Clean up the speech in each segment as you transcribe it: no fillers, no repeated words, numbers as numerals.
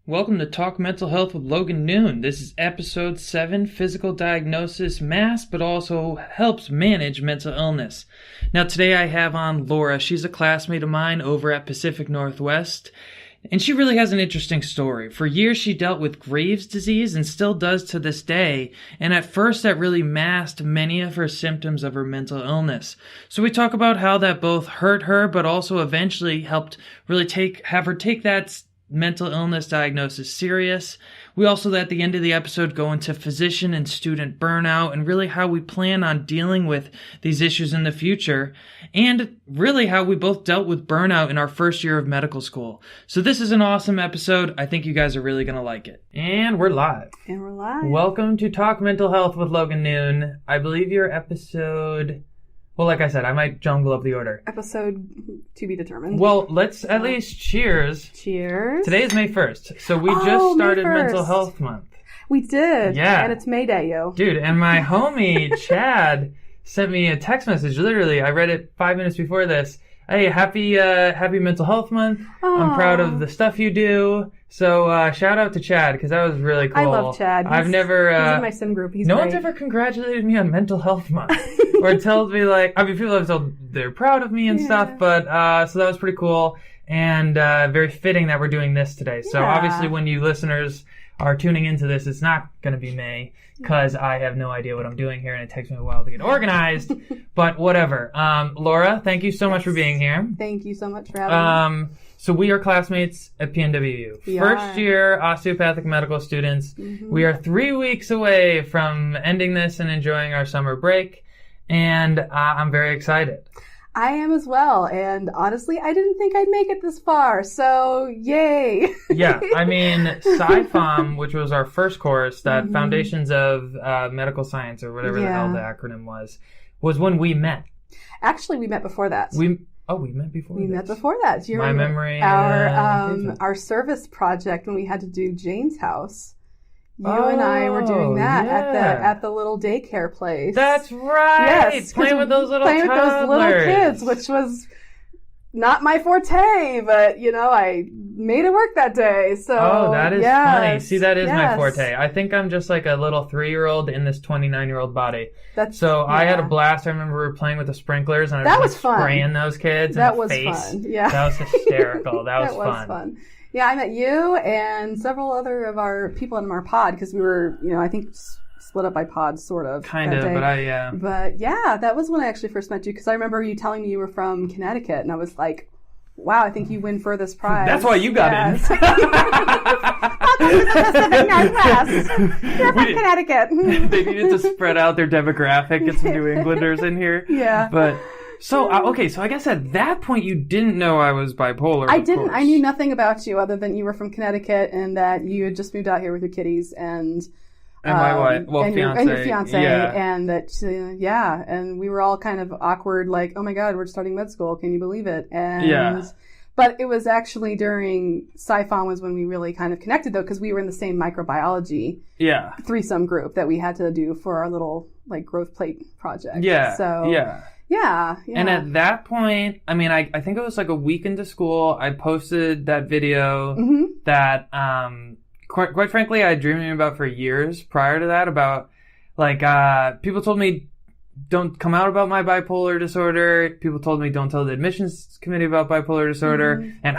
Welcome to Talk Mental Health with Logan Noon. This is episode 7, Physical Diagnosis, Mass, but also helps manage mental illness. Now today I have on Laura. She's a classmate of mine over at Pacific Northwest, and she really has an interesting story. For years she dealt with Graves' disease and still does to this day, and at first that really masked many of her symptoms of her mental illness. So we talk about how that both hurt her, but also eventually helped really have her take that mental illness diagnosis serious. We also, at the end of the episode, go into physician and student burnout and really how we plan on dealing with these issues in the future, and really how we both dealt with burnout in our first year of medical school. So this is an awesome episode. I think you guys are really going to like it. And we're live. Welcome to Talk Mental Health with Logan Noon. I believe your episode... Well, like I said, I might jumble up the order. Episode to be determined. Well, let's at least cheers. Cheers. Today is May 1st, so we just started Mental Health Month. We did. Yeah. And it's May Day, yo. Dude, and my homie, Chad, sent me a text message. Literally, I read it 5 minutes before this. Hey, happy Mental Health Month. Aww. I'm proud of the stuff you do. So shout out to Chad, because that was really cool. I love Chad. I've never... he's in my sim group. He's no great. one's ever congratulated me on Mental Health Month. Or tells me, like... I mean, people have told they're proud of me and stuff, but... so that was pretty cool. And very fitting that we're doing this today. So obviously when you listeners are tuning into this, it's not going to be May, because I have no idea what I'm doing here, and it takes me a while to get organized. But whatever. Laura, thank you so much for being here. Thank you so much for having me. So we are classmates at PNWU. First year osteopathic medical students. Mm-hmm. We are 3 weeks away from ending this and enjoying our summer break. And I'm very excited. I am as well. And honestly, I didn't think I'd make it this far. So yay. Yeah. I mean, SciFOM, which was our first course, that Foundations of Medical Science, or whatever the hell the acronym was when we met. Actually, we met before that. We met before that. We met before that. Do you remember? My memory. Our service project when we had to do Jane's house. You and I were doing that at the little daycare place. That's right. Yes, playing with those little with those little kids, which was not my forte, but I made it work that day. So that is funny. See, that is my forte. I think I'm just like a little 3-year-old in this 29-year-old body. I had a blast. I remember we were playing with the sprinklers, and I was spraying those kids in the face. Fun. Yeah, that was hysterical. That was fun. Yeah, I met you and several other of our people in our pod, because we were, I think split up by pods, sort of. Kind of, but But yeah, that was when I actually first met you, because I remember you telling me you were from Connecticut, and I was like, wow, I think you win for this prize. That's why you got in. You're from Connecticut. They needed to spread out their demographic, get some New Englanders in here. Yeah. But... So, so I guess at that point you didn't know I was bipolar. I didn't. I knew nothing about you other than you were from Connecticut and that you had just moved out here with your kitties and my wife, fiance. And your fiance. Yeah. And that, and we were all kind of awkward, like, oh my God, we're starting med school. Can you believe it? And, but it was actually during SciFOM was when we really kind of connected, though, because we were in the same microbiology threesome group that we had to do for our little, like, growth plate project. Yeah. So, yeah. And at that point, I mean, I think it was like a week into school, I posted that video that, quite frankly, I had dreaming about for years prior to that, about, like, people told me, don't come out about my bipolar disorder. People told me, don't tell the admissions committee about bipolar disorder. And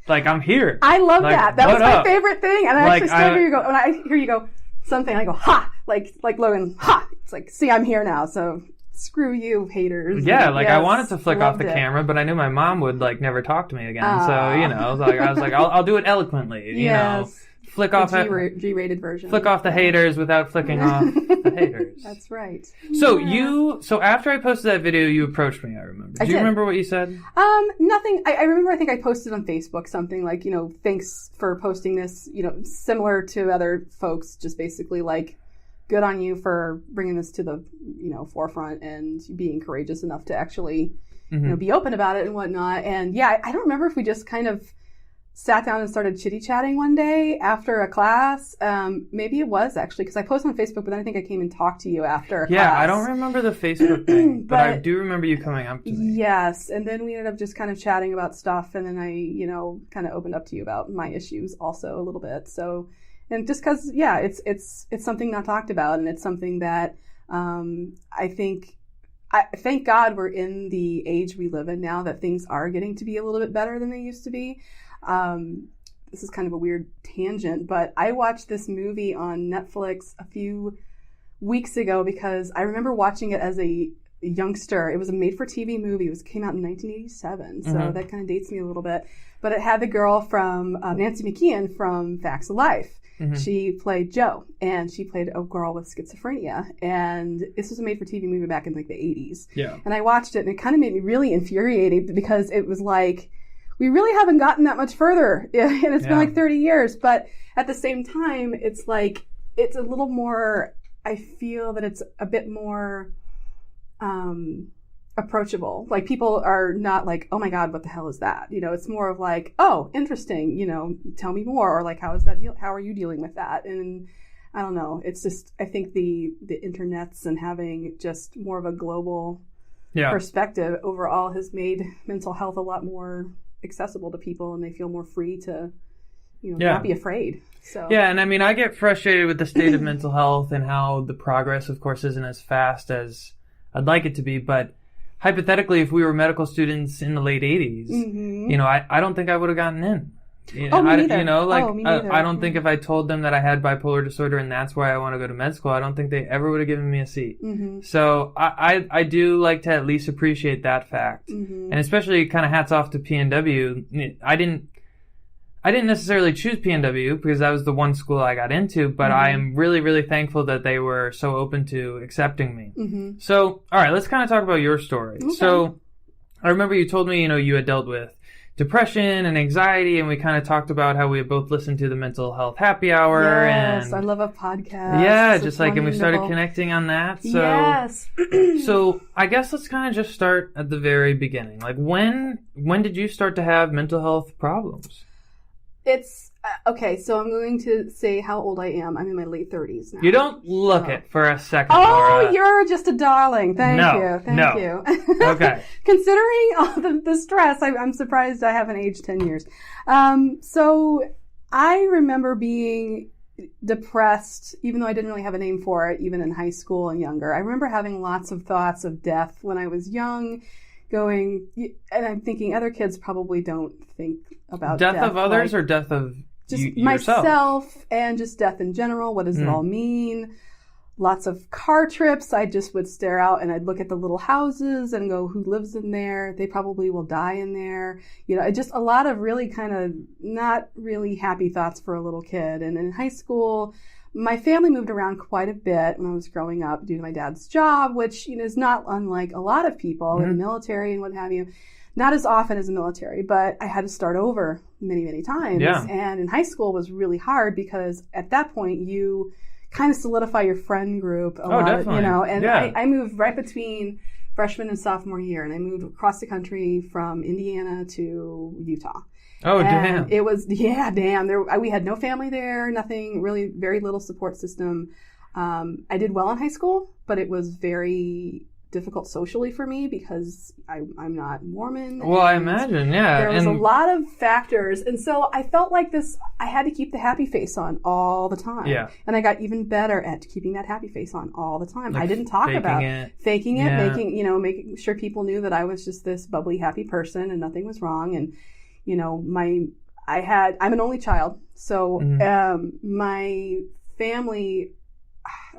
like, I'm here. I love that. That was my favorite thing. And I actually still hear you go, when I hear you go something, I go, like Logan, It's like, see, I'm here now, so... Screw you, haters. Yeah, like I wanted to flick off the camera, but I knew my mom would like never talk to me again. So I was like, I'll do it eloquently. You know, flick off the G-rated version. Flick off the haters without flicking off the haters. That's right. So after I posted that video, you approached me. I remember. Do you remember what you said? Nothing. I remember. I think I posted on Facebook something like, thanks for posting this. Similar to other folks, just basically like, good on you for bringing this to the, forefront and being courageous enough to actually, be open about it and whatnot. And I don't remember if we just kind of sat down and started chitty-chatting one day after a class. Maybe it was actually, because I posted on Facebook, but then I think I came and talked to you after a class. Yeah, I don't remember the Facebook thing, but I do remember you coming up to me. Yes, and then we ended up just kind of chatting about stuff, and then I, kind of opened up to you about my issues also a little bit. So, and just because, it's something not talked about, and it's something that I thank God we're in the age we live in now that things are getting to be a little bit better than they used to be. This is kind of a weird tangent, but I watched this movie on Netflix a few weeks ago because I remember watching it as a youngster. It was a made-for-TV movie. It came out in 1987, so that kind of dates me a little bit. But it had the girl from Nancy McKeon from Facts of Life. She played Jo, and she played a girl with schizophrenia. And this was a made-for-TV movie back in like the 80s. Yeah. And I watched it, and it kind of made me really infuriated because it was like, we really haven't gotten that much further, and it's been like 30 years. But at the same time, it's like, it's a little more, I feel that it's a bit more approachable. Like, people are not like, oh my God, what the hell is that? It's more of like, oh, interesting, tell me more. Or like, how is that how are you dealing with that? And I don't know. It's just, I think the internets and having just more of a global perspective overall has made mental health a lot more accessible to people, and they feel more free to, not be afraid. So and I mean, I get frustrated with the state of mental health and how the progress, of course, isn't as fast as I'd like it to be. But hypothetically, if we were medical students in the late 80s, I don't think I would have gotten in. Me neither. I don't think if I told them that I had bipolar disorder and that's why I want to go to med school, I don't think they ever would have given me a seat. So I do like to at least appreciate that fact. And especially kind of hats off to PNW. I didn't necessarily choose PNW because that was the one school I got into, but I am really, really thankful that they were so open to accepting me. So, all right, let's kind of talk about your story. Okay. So I remember you told me, you had dealt with depression and anxiety, and we kind of talked about how we had both listened to the mental health happy hour. Yes, and I love a podcast. Yeah, just like, and we started connecting on that. So, yes. So I guess let's kind of just start at the very beginning. Like, when did you start to have mental health problems? It's okay, so I'm going to say how old I am. I'm in my late 30s now. You don't look it for a second, Oh, Laura. You're just a darling. Thank you. Thank you. Okay. Considering all the stress, I'm surprised I haven't aged 10 years. So I remember being depressed, even though I didn't really have a name for it, even in high school and younger. I remember having lots of thoughts of death when I was young, and I'm thinking other kids probably don't think about death of others, or death of just yourself? Myself, and just death in general. What does it all mean? Lots of car trips. I just would stare out and I'd look at the little houses and go, who lives in there? They probably will die in there. Just a lot of really kind of not really happy thoughts for a little kid. And in high school, my family moved around quite a bit when I was growing up due to my dad's job, which is not unlike a lot of people in the military and what have you. Not as often as the military, but I had to start over many, many times. Yeah. And in high school was really hard because at that point you kind of solidify your friend group a lot. Definitely. And I moved right between freshman and sophomore year, and I moved across the country from Indiana to Utah. Oh, and damn. It was, damn. We had no family there, nothing, really very little support system. I did well in high school, but it was very difficult socially for me because I'm not Mormon. Well, I imagine, yeah. There was a lot of factors. And so I felt like I had to keep the happy face on all the time. Yeah. And I got even better at keeping that happy face on all the time. Like I didn't talk about faking it, yeah. making sure people knew that I was just this bubbly, happy person and nothing was wrong. And, I'm an only child. So my family,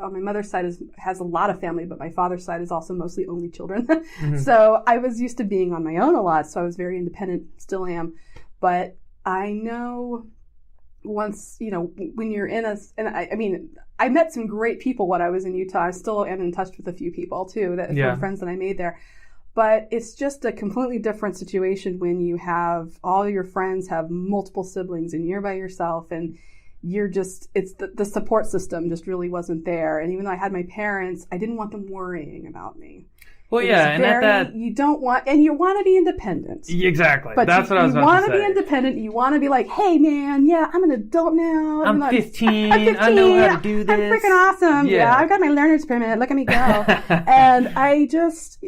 on my mother's side has a lot of family, but my father's side is also mostly only children. So I was used to being on my own a lot. So I was very independent, still am. But I know once, when you're in I met some great people when I was in Utah. I still am in touch with a few people too, that were friends that I made there. But it's just a completely different situation when you have all your friends have multiple siblings and you're by yourself, and it's the support system just really wasn't there. And even though I had my parents, I didn't want them worrying about me. Well, yeah, and at that... You don't want... And you want to be independent. Exactly. But that's what I was about to say. You want to be independent. You want to be like, hey, man, yeah, I'm an adult now. I'm 15. I know how to do this. I'm freaking awesome. Yeah, I've got my learner's permit. Look at me go. And I just...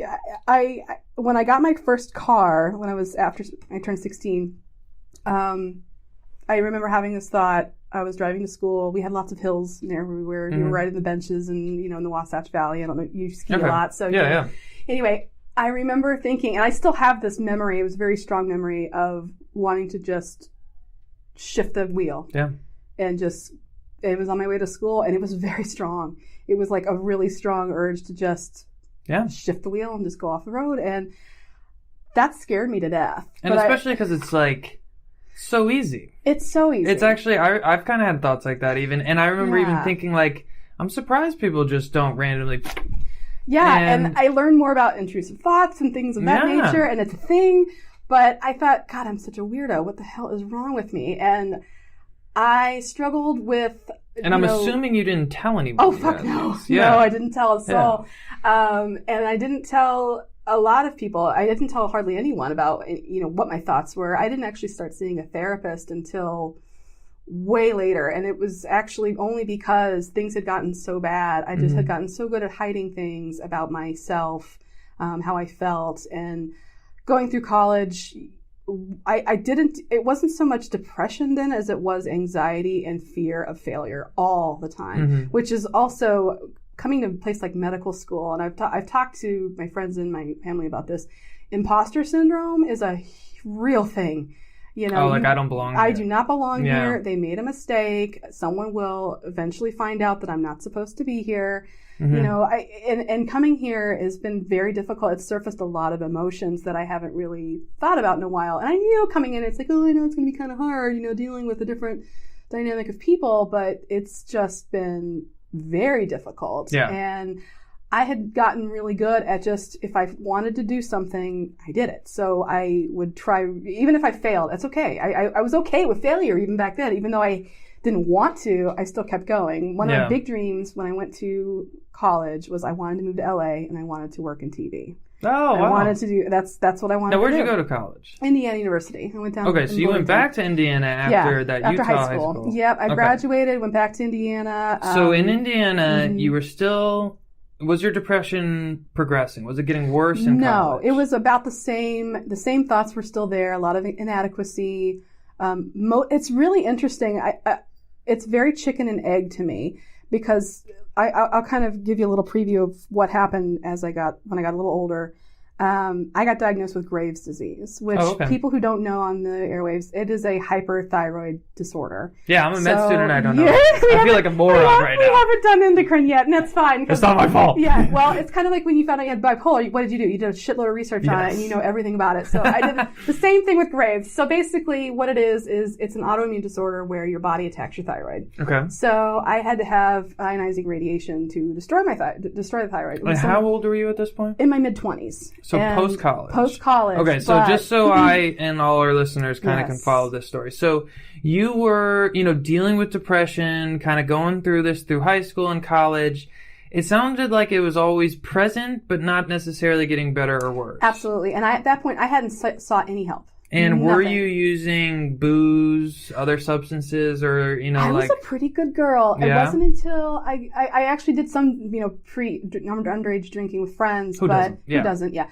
when I got my first car, after I turned 16, I remember having this thought. I was driving to school. We had lots of hills near where we were. You were riding the benches and, in the Wasatch Valley. I don't know, you ski a lot. So yeah. Anyway, I remember thinking, and I still have this memory, it was a very strong memory of wanting to just shift the wheel. Yeah. And it was on my way to school and it was very strong. It was like a really strong urge to just shift the wheel and just go off the road. And that scared me to death. And especially because it's like, so easy. It's so easy. It's actually, I've kind of had thoughts like that even. And I remember even thinking like, I'm surprised people just don't randomly. Yeah, and I learned more about intrusive thoughts and things of that nature, and it's a thing. But I thought, God, I'm such a weirdo. What the hell is wrong with me? And I struggled with... And I'm assuming you didn't tell anybody. Oh, fuck no. Yeah. No, I didn't tell a soul. Yeah. And I didn't tell... a lot of people, I didn't tell hardly anyone about, what my thoughts were. I didn't actually start seeing a therapist until way later. And it was actually only because things had gotten so bad. I just had gotten so good at hiding things about myself, how I felt. And going through college, it wasn't so much depression then as it was anxiety and fear of failure all the time, which is also... coming to a place like medical school, and I've talked to my friends and my family about this. Imposter syndrome is a real thing. I don't belong here. I do not belong here. They made a mistake. Someone will eventually find out that I'm not supposed to be here. And coming here has been very difficult. It's surfaced a lot of emotions that I haven't really thought about in a while. And I knew coming in, it's like, I know it's going to be kind of hard, dealing with a different dynamic of people, but it's just been very difficult. Yeah. And I had gotten really good at just, if I wanted to do something, I did it. So I would try, even if I failed, that's okay. I was okay with failure even back then. Even though I didn't want to, I still kept going. One of my big dreams when I went to college was I wanted to move to LA and I wanted to work in TV. Oh, wow. I wanted to do, that's what I wanted to do. Now, where'd you go to college? Indiana University. I went down. Okay, so you went back to Indiana after that after Utah high school. Yep, I graduated, went back to Indiana. So in Indiana, you were still, was your depression progressing? Was it getting worse in college? No, it was about the same. The same thoughts were still there, a lot of inadequacy. It's really interesting. It's very chicken and egg to me because I'll kind of give you a little preview of what happened when I got a little older. I got diagnosed with Graves' disease, which people who don't know on the airwaves, it is a hyperthyroid disorder. Yeah, I'm a med student. I don't know. I feel like a moron right now. We haven't done endocrine yet, and that's fine. It's not my fault. Yeah, well, it's kind of like when you found out you had bipolar. What did you do? You did a shitload of research on it, and you know everything about it. So I did the same thing with Graves. So basically, what it is it's an autoimmune disorder where your body attacks your thyroid. Okay. So I had to have ionizing radiation to destroy the thyroid. And how old were you at this point? In my mid-20s. So post-college. Post-college. Okay, so just so I and all our listeners kind of can follow this story. So you were, dealing with depression, kind of going through this through high school and college. It sounded like it was always present, but not necessarily getting better or worse. Absolutely. And at that point, I hadn't sought any help. And were you using booze, other substances, or, I was a pretty good girl. Yeah? It wasn't until I actually did some, underage drinking with friends. Who doesn't? Yeah. Who doesn't? Yeah.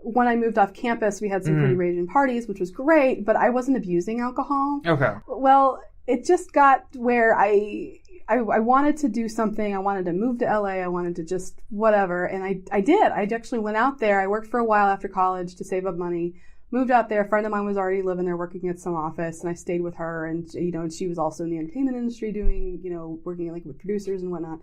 When I moved off campus, we had some pretty raging parties, which was great, but I wasn't abusing alcohol. Okay. Well, it just got where I wanted to do something. I wanted to move to LA. I wanted to just whatever. And I did. I actually went out there. I worked for a while after college to save up money. Moved out there. A friend of mine was already living there working at some office, and I stayed with her. And, and she was also in the entertainment industry doing, working with producers and whatnot.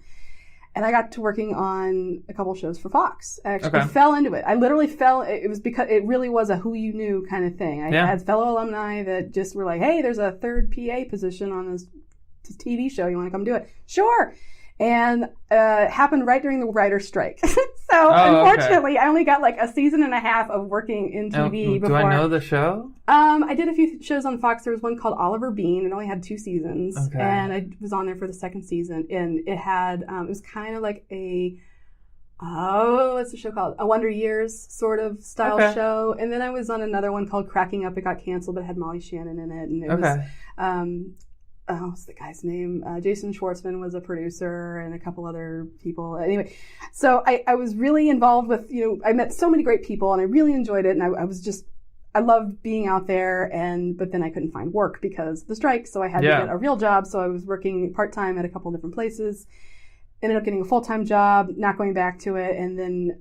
And I got to working on a couple shows for Fox. I actually fell into it. I literally fell. It was because it really was a who you knew kind of thing. I had fellow alumni that just were like, hey, there's a third PA position on this TV show. You want to come do it? Sure. And it happened right during the writer's strike. So unfortunately, I only got like a season and a half of working in TV before. Do I know the show? I did a few shows on Fox. There was one called Oliver Bean. It only had 2 seasons. Okay. And I was on there for the second season. And it had, it was kind of like a what's the show called? A Wonder Years sort of style show. And then I was on another one called Cracking Up. It got canceled, but it had Molly Shannon in it. And it was, what's the guy's name? Jason Schwartzman was a producer and a couple other people. Anyway, so I was really involved with, I met so many great people and I really enjoyed it. And I loved being out there, but then I couldn't find work because of the strike, so I had to get a real job. So I was working part-time at a couple different places, ended up getting a full-time job, not going back to it, and then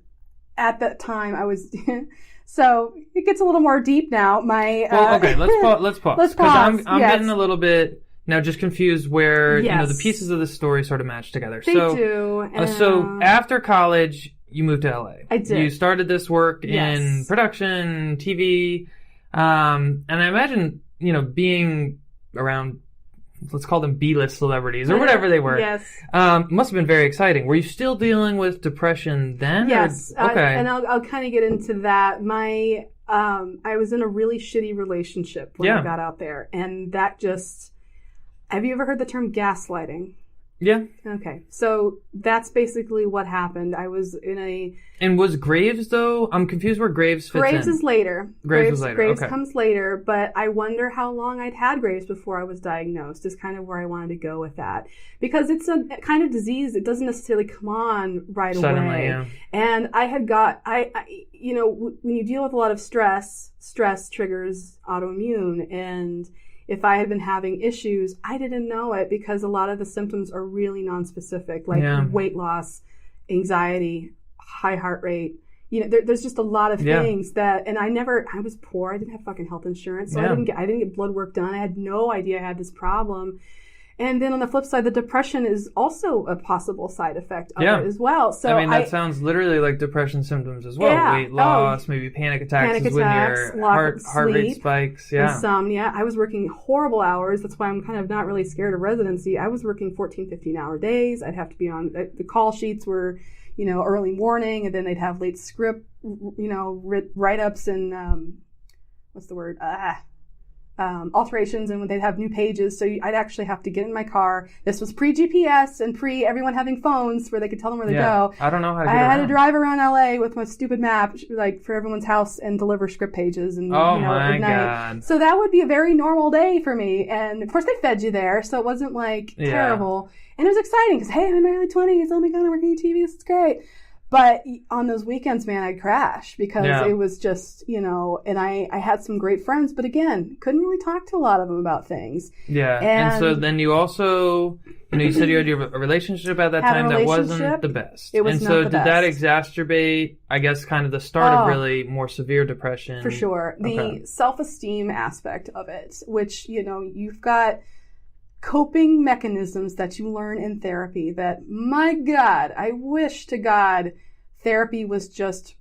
at that time I was... So it gets a little more deep now. Let's pause. Because I'm getting a little bit now just confused where the pieces of the story sort of match together. They do. So after college... You moved to LA. I did. You started this work in production, TV, and I imagine, being around, let's call them B-list celebrities or whatever they were. Yes. Must have been very exciting. Were you still dealing with depression then? Yes. Okay. And I'll kind of get into that. I was in a really shitty relationship when I got out there, and that just. Have you ever heard the term gaslighting? Yeah. Okay. So that's basically what happened. I was in a... And was Graves, though? I'm confused where Graves fits in. Graves is later. Graves was later. Graves comes later, but I wonder how long I'd had Graves before I was diagnosed is kind of where I wanted to go with that. Because it's a kind of disease. It doesn't necessarily come on right Suddenly, away. And I had got... when you deal with a lot of stress triggers autoimmune, and... If I had been having issues, I didn't know it because a lot of the symptoms are really nonspecific, like weight loss, anxiety, high heart rate. There's just a lot of things that, and I was poor. I didn't have fucking health insurance, so I didn't get blood work done. I had no idea I had this problem. And then on the flip side, the depression is also a possible side effect of it as well. So that sounds literally like depression symptoms as well. Yeah. Weight loss, maybe panic attacks when your heart rate spikes. Yeah. Insomnia. I was working horrible hours. That's why I'm kind of not really scared of residency. I was working 14, 15-hour days. I'd have to be on, the call sheets were, early morning, and then they'd have late script, write-ups and, what's the word? Alterations, and when they'd have new pages, so I'd actually have to get in my car. This was pre-GPS and pre-everyone having phones where they could tell them where to go. I don't know how to get around. I had to drive around LA with my stupid map, like for everyone's house, and deliver script pages. And my at night. God. So that would be a very normal day for me. And of course, they fed you there, so it wasn't like terrible. And it was exciting because hey, I'm in my early 20s. Oh my God, I'm working at TV. This is great. But on those weekends, man, I'd crash because it was just, and I had some great friends, but again, couldn't really talk to a lot of them about things. Yeah. And so then you also, you said you had a relationship at that time that wasn't the best. It was and not so the did best. that exacerbate, I guess, kind of the start of really more severe depression? For sure. The self-esteem aspect of it, which, you've got coping mechanisms that you learn in therapy that, my God, I wish to God therapy was just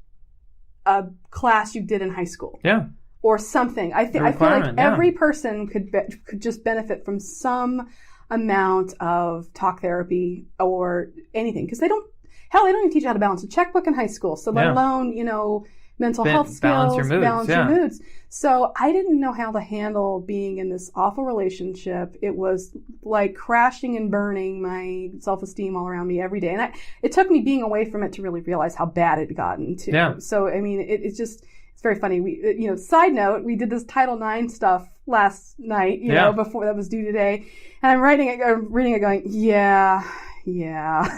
a class you did in high school. Yeah. Or something. I feel like every person could just benefit from some amount of talk therapy or anything. Because they don't even teach you how to balance a checkbook in high school. So let alone, mental health skills, balance your moods. So I didn't know how to handle being in this awful relationship. It was like crashing and burning my self-esteem all around me every day. And it took me being away from it to really realize how bad it had gotten too. Yeah. So, I mean, it's very funny. We, side note, we did this Title IX stuff last night, before that was due today. And I'm reading it going, yeah. And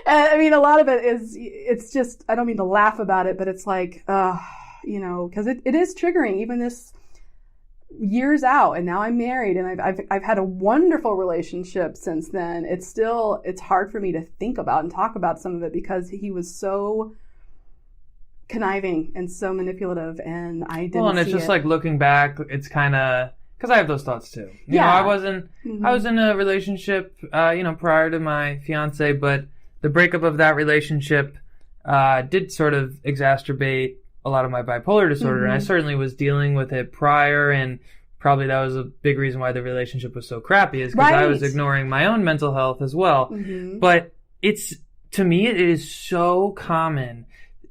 I mean, a lot of it is, it's just, I don't mean to laugh about it, but it's like, because it is triggering, even this years out, and now I'm married, and I've had a wonderful relationship since then. It's hard for me to think about and talk about some of it because he was so conniving and so manipulative, and I didn't. Well, and it's just like looking back, it's kind of. Because I have those thoughts too. I was in a relationship, prior to my fiance, but the breakup of that relationship did sort of exacerbate a lot of my bipolar disorder. And I certainly was dealing with it prior, and probably that was a big reason why the relationship was so crappy, is because I was ignoring my own mental health as well. But to me, it is so common.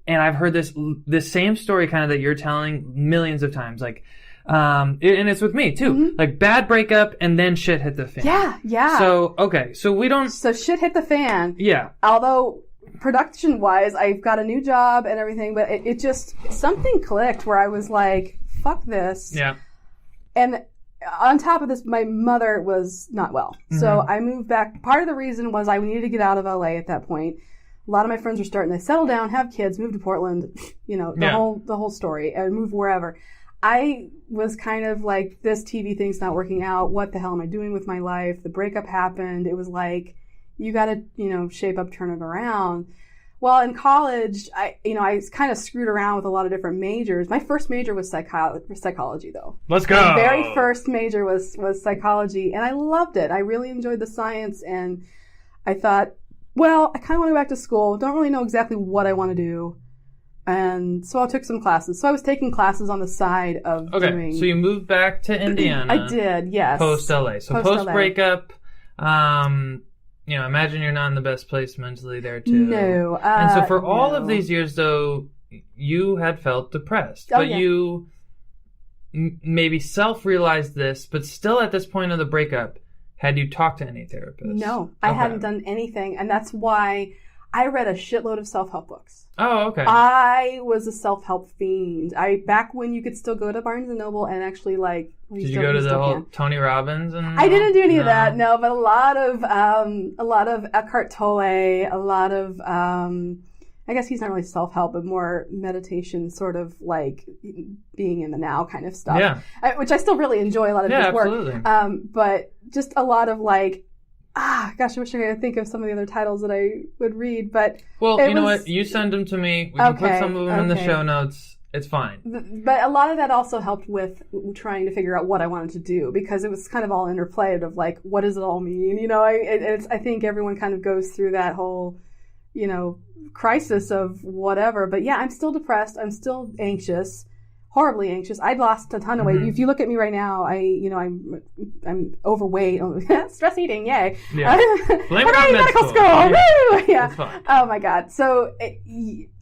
And I've heard this same story kind of that you're telling millions of times, like, and it's with me too. Like bad breakup and then shit hit the fan. Yeah. So, okay. So we don't. So shit hit the fan. Yeah. Although production-wise, I've got a new job and everything, but it just, something clicked where I was like, fuck this. Yeah. And on top of this, my mother was not well. So I moved back. Part of the reason was I needed to get out of LA at that point. A lot of my friends were starting to settle down, have kids, move to Portland, the whole story, and move wherever. I was kind of like, this TV thing's not working out. What the hell am I doing with my life? The breakup happened. It was like, you got to, shape up, turn it around. Well, in college, I kind of screwed around with a lot of different majors. My first major was psychology, though. Let's go. My very first major was psychology, and I loved it. I really enjoyed the science, and I thought, well, I kind of want to go back to school. Don't really know exactly what I want to do. And so I took some classes. So I was taking classes on the side of doing... So you moved back to Indiana. I did, yes. Post-LA. So post-breakup, imagine you're not in the best place mentally there, too. No. And so for all of these years, though, you had felt depressed. But you maybe self-realized this, but still at this point of the breakup, had you talked to any therapists? No. I hadn't done anything. And that's why I read a shitload of self-help books. Oh, okay. I was a self-help fiend. Back when you could still go to Barnes & Noble and actually Did you go to the whole Tony Robbins? I didn't do any of that, no, but a lot of Eckhart Tolle, a lot of, I guess he's not really self-help, but more meditation, sort of like being in the now kind of stuff. Yeah. Which I still really enjoy a lot of his work. Absolutely. But just a lot of like, gosh, I wish I could think of some of the other titles that I would read, but... Well, you know what? You send them to me. We can put some of them in the show notes. It's fine. But a lot of that also helped with trying to figure out what I wanted to do, because it was kind of all interplayed of like, what does it all mean? I think everyone kind of goes through that whole, crisis of whatever. But yeah, I'm still depressed. I'm still anxious. Horribly anxious. I'd lost a ton of weight. If you look at me right now, I'm overweight. Stress eating, yay! Yeah. Blame it on medical school. Yeah. Woo! Yeah. That's fine. Oh my god. So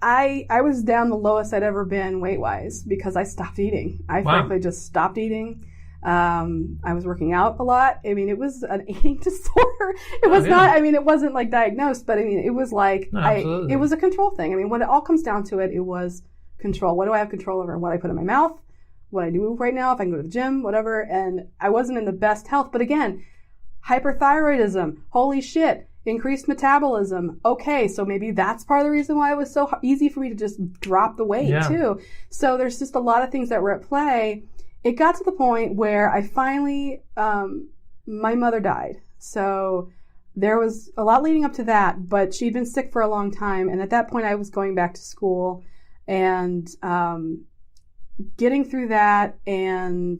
I was down the lowest I'd ever been weight wise because I stopped eating. I frankly just stopped eating. I was working out a lot. I mean, it was an eating disorder. It was not. I mean, it wasn't like diagnosed, but I mean, it was like it was a control thing. I mean, when it all comes down to it, it was control. What do I have control over? What I put in my mouth, what I do right now, if I can go to the gym, whatever. And I wasn't in the best health. But again, hyperthyroidism, holy shit, increased metabolism. Okay, so maybe that's part of the reason why it was so easy for me to just drop the weight too. So there's just a lot of things that were at play. It got to the point where I finally, my mother died. So there was a lot leading up to that, but she'd been sick for a long time. And at that point I was going back to school. And getting through that and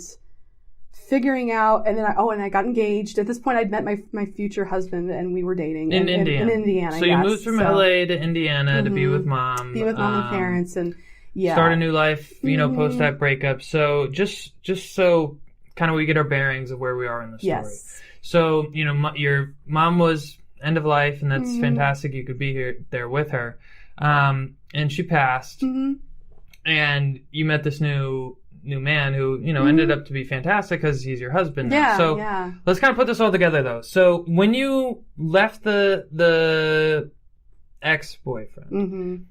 figuring out, and then I got engaged. At this point, I'd met my future husband, and we were dating in Indiana. In Indiana, so you moved from LA to Indiana to be with mom, and parents, and start a new life. Post that breakup. So just so kind of we get our bearings of where we are in the story. Yes. So your mom was end of life, and that's fantastic. You could be there with her. And she passed, and you met this new man who, ended up to be fantastic because he's your husband now. So let's kind of put this all together, though. So when you left the ex-boyfriend,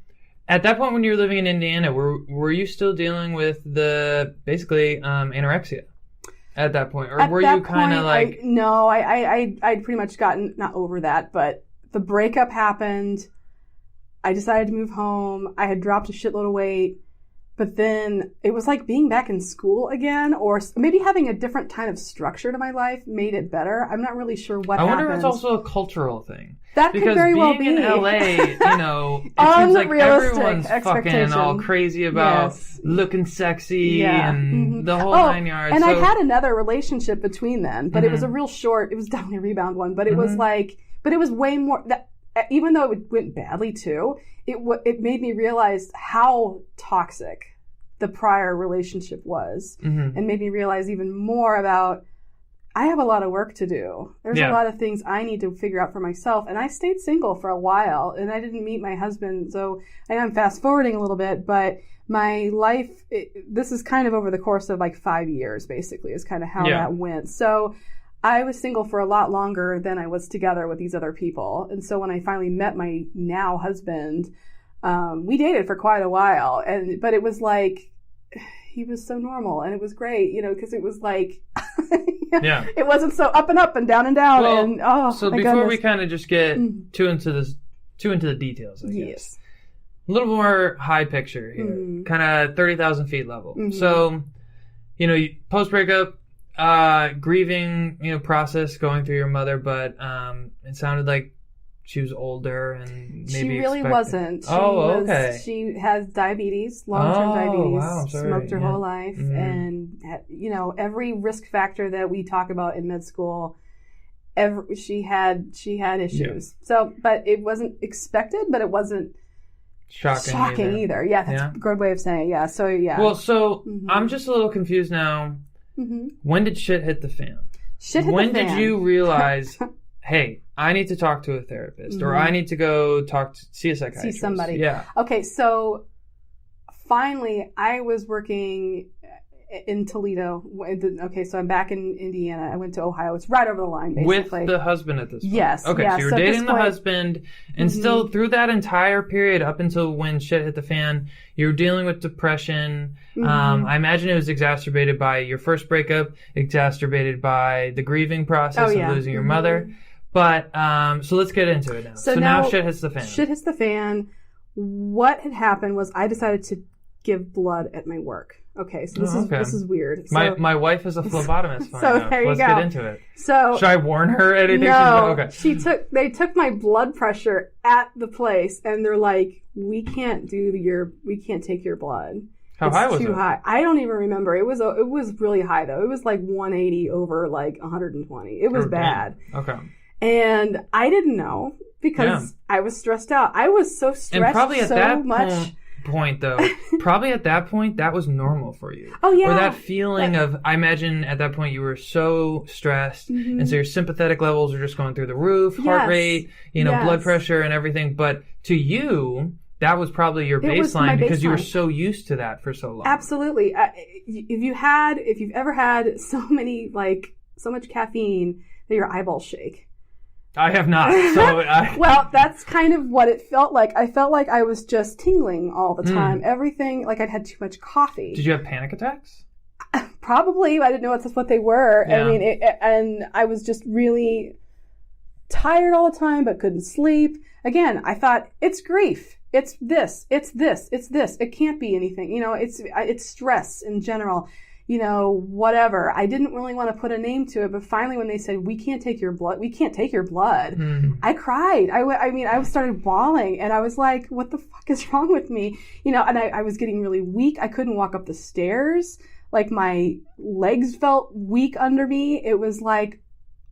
at that point when you were living in Indiana, were you still dealing with the basically anorexia at that point, or were you kind of like? No, I'd pretty much gotten not over that, but the breakup happened. I decided to move home. I had dropped a shitload of weight, but then it was like being back in school again, or maybe having a different kind of structure to my life made it better. I'm not really sure what happened. I wonder if it's also a cultural thing. That could very well be. Because being in LA, it seems like everyone's fucking all crazy about looking sexy and the whole 9 yards. And I had another relationship between then, but it was a real short, it was definitely a rebound one, but it was like, but it was way more... Even though it went badly too, it made me realize how toxic the prior relationship was, and made me realize even more about I have a lot of work to do. There's a lot of things I need to figure out for myself, and I stayed single for a while, and I didn't meet my husband. So I'm fast forwarding a little bit, but my life this is kind of over the course of like 5 years, basically, is kind of how that went. So I was single for a lot longer than I was together with these other people. And so when I finally met my now husband, we dated for quite a while. But it was like, he was so normal, and it was great, because it was like, it wasn't so up and down and down. Well, so before we kind of just get too into the details, I guess. Yes. A little more high picture here, kind of 30,000 feet level. So, post breakup, grieving, process going through your mother, but it sounded like she was older and maybe she really wasn't. Okay. She has diabetes, long-term diabetes. Wow, I'm sorry. Smoked her whole life, and every risk factor that we talk about in med school, she had issues. Yeah. So, but it wasn't expected, but it wasn't shocking either. Yeah, that's a good way of saying it. Yeah. So yeah. Well, so I'm just a little confused now. When did shit hit the fan? When did you realize, hey, I need to talk to a therapist, or I need to go see a psychiatrist? See somebody. Yeah. Okay, so finally, I was working in Toledo. Okay, so I'm back in Indiana. I went to Ohio. It's right over the line, basically. With the husband at this point? Yes. Okay, so you were dating the husband, and still through that entire period up until when shit hit the fan, you were dealing with depression. I imagine it was exacerbated by your first breakup, exacerbated by the grieving process of losing your mother. But, so let's get into it now. So now shit hits the fan. Shit hits the fan. What had happened was I decided to give blood at my work. Okay, so this is weird. So, my wife is a phlebotomist. So there you let's go. Get into it. So should I warn her anything? No, okay. They took my blood pressure at the place, and they're like, we can't take your blood. How high was it? Too high. I don't even remember. It was really high though. It was like 180 over like 120. It was bad. Okay. And I didn't know because I was stressed out. I was so stressed. And probably at that point, that was normal for you. Oh, yeah. Or that feeling of, I imagine at that point you were so stressed, and so your sympathetic levels are just going through the roof, heart rate, blood pressure and everything. But to you, that was probably your baseline because you were so used to that for so long. Absolutely. If you've ever had so much caffeine that your eyeballs shake. I have not. So well, that's kind of what it felt like. I felt like I was just tingling all the time. Everything, like I'd had too much coffee. Did you have panic attacks? Probably. I didn't know that's what they were. Yeah. I mean, and I was just really tired all the time, but couldn't sleep. Again, I thought, it's grief. It's this. It can't be anything. It's stress in general. Whatever. I didn't really want to put a name to it, but finally when they said, we can't take your blood, I cried. I started bawling, and I was like, what the fuck is wrong with me? And I was getting really weak. I couldn't walk up the stairs. Like my legs felt weak under me. It was like,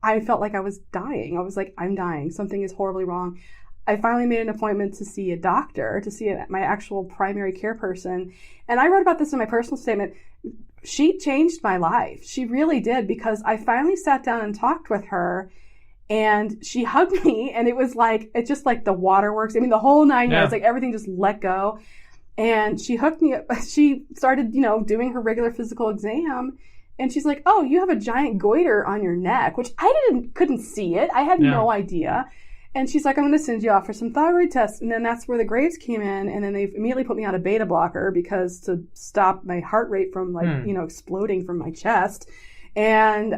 I felt like I was dying. I was like, I'm dying. Something is horribly wrong. I finally made an appointment to see a doctor, to see my actual primary care person. And I wrote about this in my personal statement. She changed my life. She really did, because I finally sat down and talked with her, and she hugged me, and it's just like the waterworks. I mean, the whole 9 yards, like everything just let go. And she hooked me up. She started, doing her regular physical exam, and she's like, oh, you have a giant goiter on your neck, which I couldn't see it. I had no idea. And she's like, I'm going to send you off for some thyroid tests. And then that's where the Graves came in. And then they immediately put me on a beta blocker to stop my heart rate from exploding from my chest. And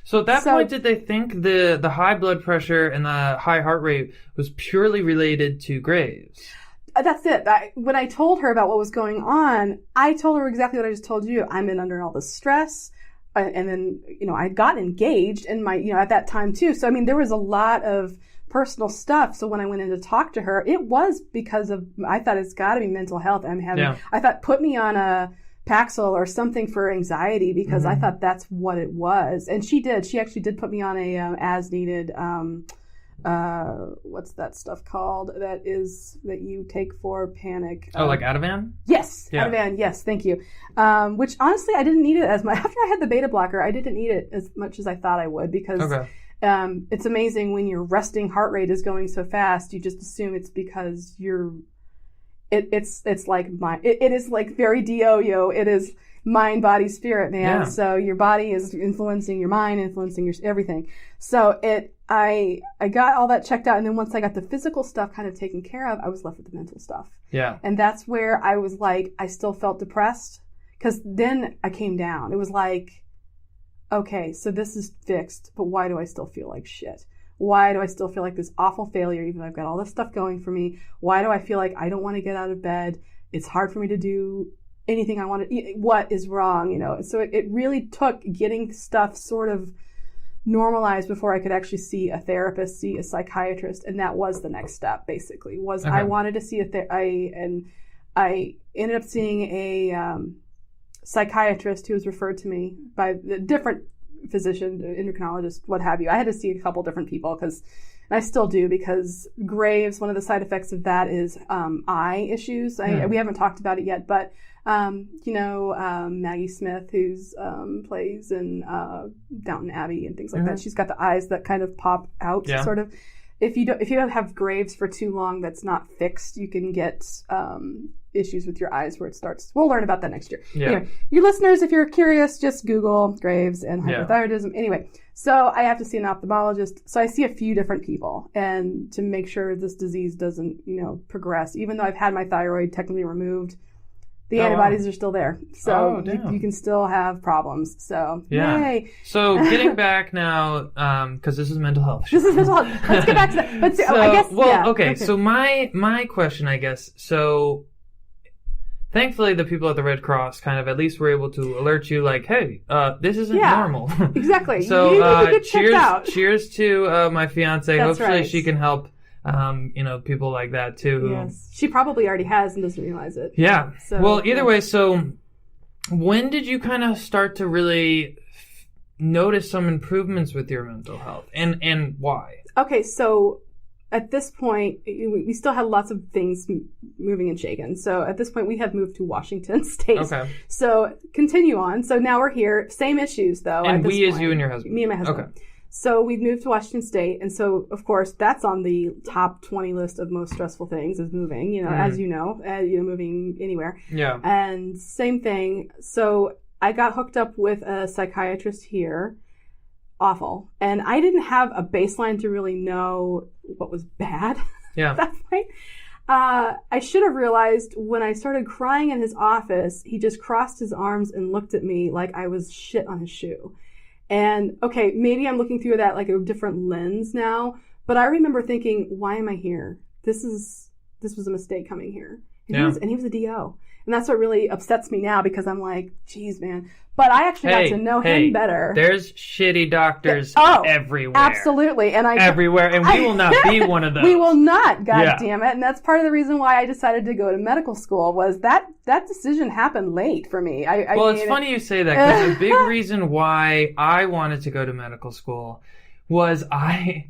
so at that point, did they think the high blood pressure and the high heart rate was purely related to Graves? That's it. When I told her about what was going on, I told her exactly what I just told you. I'm in under all this stress. And then, I got engaged in my, at that time too. So, I mean, there was a lot of personal stuff. So when I went in to talk to her, it was because I thought it's got to be mental health. I thought, put me on a Paxil or something for anxiety, because I thought that's what it was. And she did. She actually did put me on a as needed, what's that stuff called that you take for panic? Like Ativan? Yes. Yeah. Ativan. Yes. Thank you. Which honestly, I didn't need it as much. After I had the beta blocker, I didn't need it as much as I thought I would, because it's amazing when your resting heart rate is going so fast, you just assume it's because it is like very yo-yo. It is mind, body, spirit, man. Yeah. So your body is influencing your mind, influencing your everything. So I got all that checked out, and then once I got the physical stuff kind of taken care of, I was left with the mental stuff. Yeah. And that's where I was like, I still felt depressed, because then I came down. It was like, okay, so this is fixed, but why do I still feel like shit? Why do I still feel like this awful failure, even though I've got all this stuff going for me? Why do I feel like I don't want to get out of bed? It's hard for me to do anything I want to. What is wrong? You know. So it really took getting stuff sort of normalized before I could actually see a therapist, see a psychiatrist, and that was the next step. Basically, was I wanted to see I ended up seeing a psychiatrist who was referred to me by a different physician, endocrinologist, what have you. I had to see a couple different people and I still do, because Graves, one of the side effects of that is eye issues. We haven't talked about it yet, but Maggie Smith, who's plays in Downton Abbey and things like that. She's got the eyes that kind of pop out, sort of. If you have Graves for too long, that's not fixed, you can get issues with your eyes where it starts. We'll learn about that next year. Yeah. Anyway, you listeners, if you're curious, just Google Graves and hypothyroidism. Anyway, so I have to see an ophthalmologist. So I see a few different people, and to make sure this disease doesn't, progress. Even though I've had my thyroid technically removed, the antibodies are still there. So you can still have problems. So, yay. So getting back now, because this is mental health. This is mental health. Let's get back to that. But I guess, okay. So my question, I guess, thankfully the people at the Red Cross kind of at least were able to alert you, like, hey, this isn't normal. Exactly. So you need to get checked out. Cheers to my fiance. That's Hopefully right. she can help people like that too. Yes. She probably already has and doesn't realize it. Yeah. So, well, either way, so when did you kind of start to really notice some improvements with your mental health, and why? Okay, so at this point, we still had lots of things moving and shaking. So at this point, we have moved to Washington State. Okay. So continue on. So now we're here. Same issues, though. And we is you and your husband. Me and my husband. Okay. So we've moved to Washington State. And so, of course, that's on the top 20 list of most stressful things is moving, as you know, moving anywhere. Yeah. And same thing. So I got hooked up with a psychiatrist here. Awful. And I didn't have a baseline to really know what was bad at that point. I should have realized when I started crying in his office, he just crossed his arms and looked at me like I was shit on his shoe. And okay, maybe I'm looking through that like a different lens now, but I remember thinking, why am I here? This was a mistake coming here. And he was a DO. And that's what really upsets me now, because I'm like, geez, man. But I actually got to know him better. There's shitty doctors everywhere. Absolutely. And everywhere. And we will not be one of those. We will not, God damn it. And that's part of the reason why I decided to go to medical school, was that decision happened late for me. It's funny you say that, because the big reason why I wanted to go to medical school was I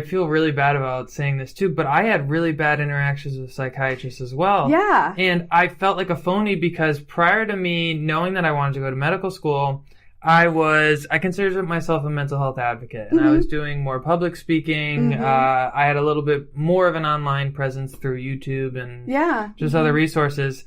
feel really bad about saying this too, but I had really bad interactions with psychiatrists as well. Yeah. And I felt like a phony, because prior to me knowing that I wanted to go to medical school, I considered myself a mental health advocate, and I was doing more public speaking. I had a little bit more of an online presence through YouTube and just other resources.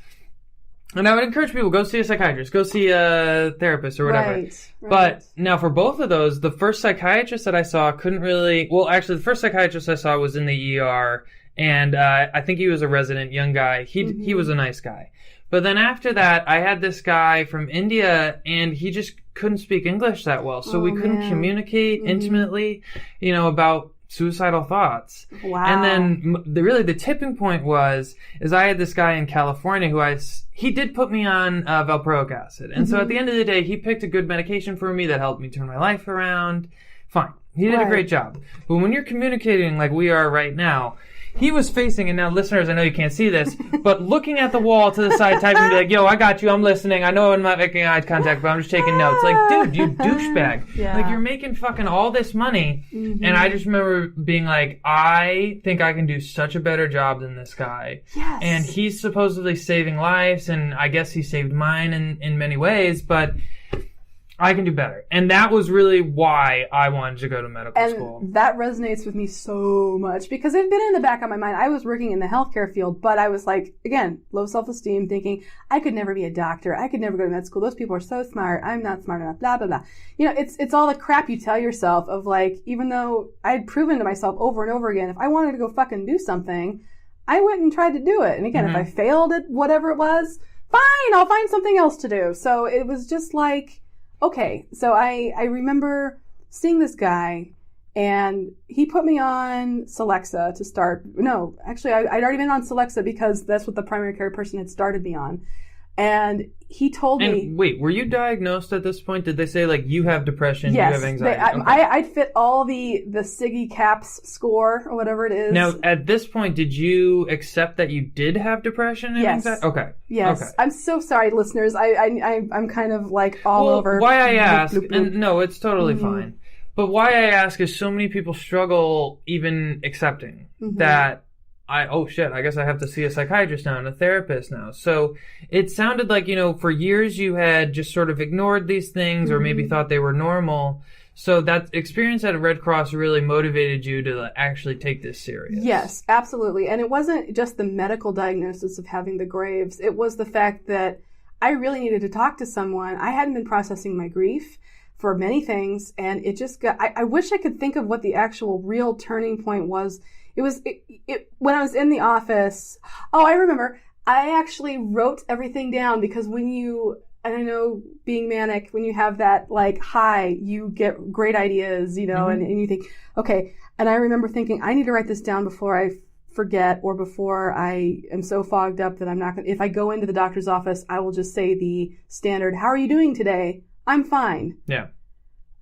And I would encourage people, go see a psychiatrist, go see a therapist or whatever. Right. But now for both of those, the first psychiatrist that I saw the first psychiatrist I saw was in the ER, and I think he was a resident, young guy. He was a nice guy. But then after that, I had this guy from India, and he just couldn't speak English that well. So we couldn't communicate intimately, about suicidal thoughts. Wow. And then the tipping point is I had this guy in California who he did put me on valproic acid. And so at the end of the day, he picked a good medication for me that helped me turn my life around. Fine. He did a great job. But when you're communicating like we are right now, he was facing, and now listeners, I know you can't see this, but looking at the wall to the side, typing, be like, yo, I got you, I'm listening, I know I'm not making eye contact, but I'm just taking notes. Like, dude, you douchebag. Yeah. Like, you're making fucking all this money, and I just remember being like, I think I can do such a better job than this guy. Yes. And he's supposedly saving lives, and I guess he saved mine in many ways, but I can do better. And that was really why I wanted to go to medical school. And that resonates with me so much because it had been in the back of my mind. I was working in the healthcare field, but I was like, again, low self-esteem, thinking I could never be a doctor. I could never go to med school. Those people are so smart. I'm not smart enough, blah, blah, blah. You know, it's all the crap you tell yourself of like, even though I'd proven to myself over and over again, if I wanted to go fucking do something, I went and tried to do it. And again, if I failed at whatever it was, fine, I'll find something else to do. So it was just like, okay, so I remember seeing this guy, and he put me on Celexa to start. No, actually, I'd already been on Celexa because that's what the primary care person had started me on. And he told me... Wait, were you diagnosed at this point? Did they say, like, you have depression, yes, you have anxiety? Okay. I'd fit all the Siggy CAPS score, or whatever it is. Now, at this point, did you accept that you did have depression and anxiety? Okay. Yes. Okay. I'm so sorry, listeners. I'm kind of, like, all over. Why I ask, and no, it's totally fine. But why I ask is so many people struggle even accepting that I guess I have to see a psychiatrist now and a therapist now. So it sounded like, for years you had just sort of ignored these things or maybe thought they were normal. So that experience at a Red Cross really motivated you to actually take this serious. Yes, absolutely. And it wasn't just the medical diagnosis of having the Graves. It was the fact that I really needed to talk to someone. I hadn't been processing my grief for many things. And it just got, I wish I could think of what the actual real turning point was. It was when I was in the office. Oh, I remember. I actually wrote everything down because when you, and I know being manic, when you have that like high, you get great ideas, and you think, okay. And I remember thinking, I need to write this down before I forget or before I am so fogged up that I'm not going to, if I go into the doctor's office, I will just say the standard, how are you doing today? I'm fine. Yeah.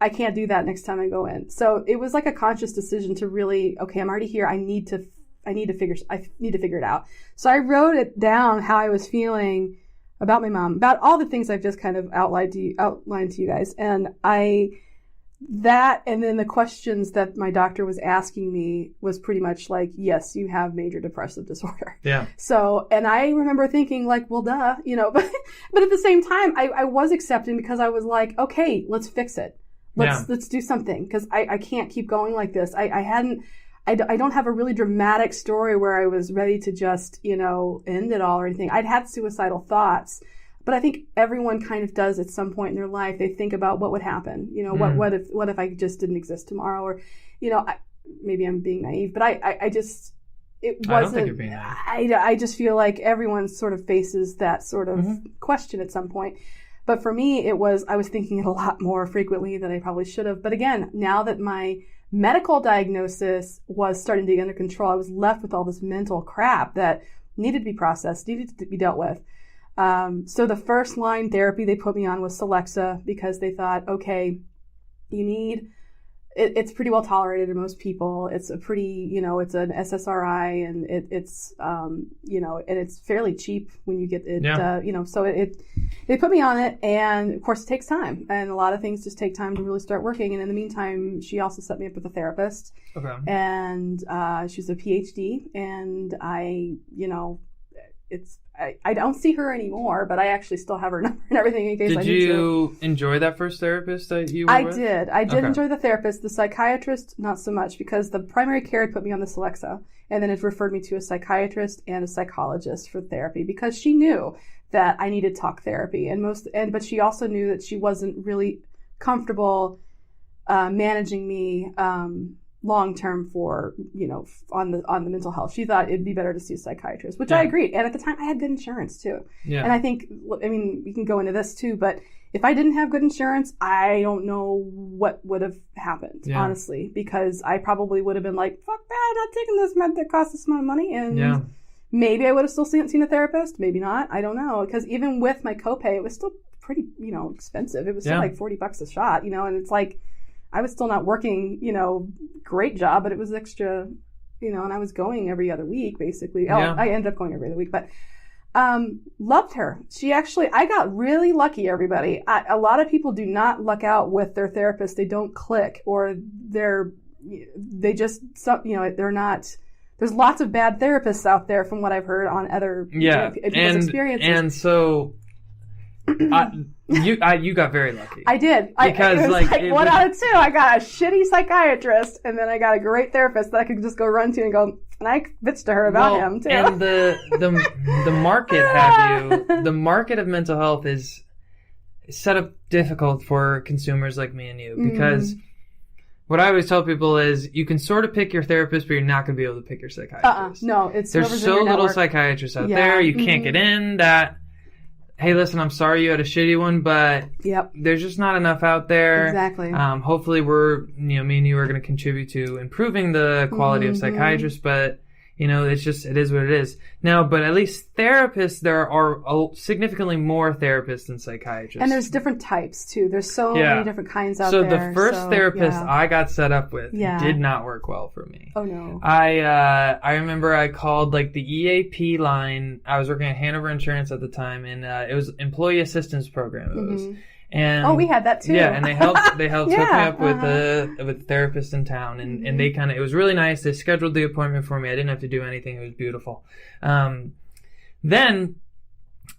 I can't do that next time I go in. So it was like a conscious decision to really, okay, I'm already here. I need to figure it out. So I wrote it down how I was feeling about my mom, about all the things I've just kind of outlined to you guys. And and then the questions that my doctor was asking me was pretty much like, yes, you have major depressive disorder. Yeah. So, and I remember thinking like, well, duh, but at the same time, I was accepting because I was like, okay, let's fix it. Let's do something because I can't keep going like this. I don't have a really dramatic story where I was ready to just, end it all or anything. I'd had suicidal thoughts, but I think everyone kind of does at some point in their life. They think about what would happen, what if I just didn't exist tomorrow, or, maybe I'm being naive, but I just, it wasn't, I don't think you're being naive. I just feel like everyone sort of faces that sort of question at some point. But for me, I was thinking it a lot more frequently than I probably should have. But again, now that my medical diagnosis was starting to get under control, I was left with all this mental crap that needed to be processed, needed to be dealt with. So the first line therapy they put me on was Celexa because they thought, okay, it's pretty well tolerated in most people. It's a pretty, it's an SSRI and it's and it's fairly cheap when you get it, so they put me on it, and of course it takes time, and a lot of things just take time to really start working. And in the meantime, she also set me up with a therapist. Okay. And she's a PhD, and I don't see her anymore, but I actually still have her number and everything in case I need to. Did you enjoy that first therapist that you were with? I did enjoy the therapist. The psychiatrist, not so much, because the primary care had put me on the Celexa, and then it referred me to a psychiatrist and a psychologist for therapy because she knew that I needed talk therapy, but she also knew that she wasn't really comfortable managing me long term for on the mental health. She thought it'd be better to see a psychiatrist, which I agreed. And at the time, I had good insurance too. Yeah. And I think, we can go into this too, but if I didn't have good insurance, I don't know what would have happened, honestly, because I probably would have been like, fuck that, I'm not taking this med that costs this amount of money. And maybe I would have still seen a therapist, maybe not. I don't know. Because even with my copay, it was still pretty, expensive. It was still like $40 a shot, and it's like, I was still not working, great job, but it was extra, and I was going every other week, basically. I ended up going every other week, but loved her. I got really lucky, everybody. A lot of people do not luck out with their therapist. They don't click, or they're not. There's lots of bad therapists out there from what I've heard on other experiences. And so You got very lucky. I did. Because it was like 1 out of 2. I got a shitty psychiatrist, and then I got a great therapist that I could just go run to and go, and I bitched to her about him too. And the market the market of mental health is set up difficult for consumers like me and you, because what I always tell people is you can sort of pick your therapist, but you're not going to be able to pick your psychiatrist. No, there's so little psychiatrists out there. You can't get in that. Hey, listen, I'm sorry you had a shitty one, but there's just not enough out there. Exactly. Hopefully me and you are going to contribute to improving the quality of psychiatrists, but it is what it is. Now, but at least therapists, there are significantly more therapists than psychiatrists. And there's different types, too. There's so many different kinds out there. So the first therapist I got set up with did not work well for me. Oh, no. I remember I called the EAP line. I was working at Hanover Insurance at the time, and it was Employee Assistance Program. It was. And we had that too. Yeah, and they helped hook me up with a therapist in town, and they it was really nice. They scheduled the appointment for me. I didn't have to do anything. It was beautiful. Then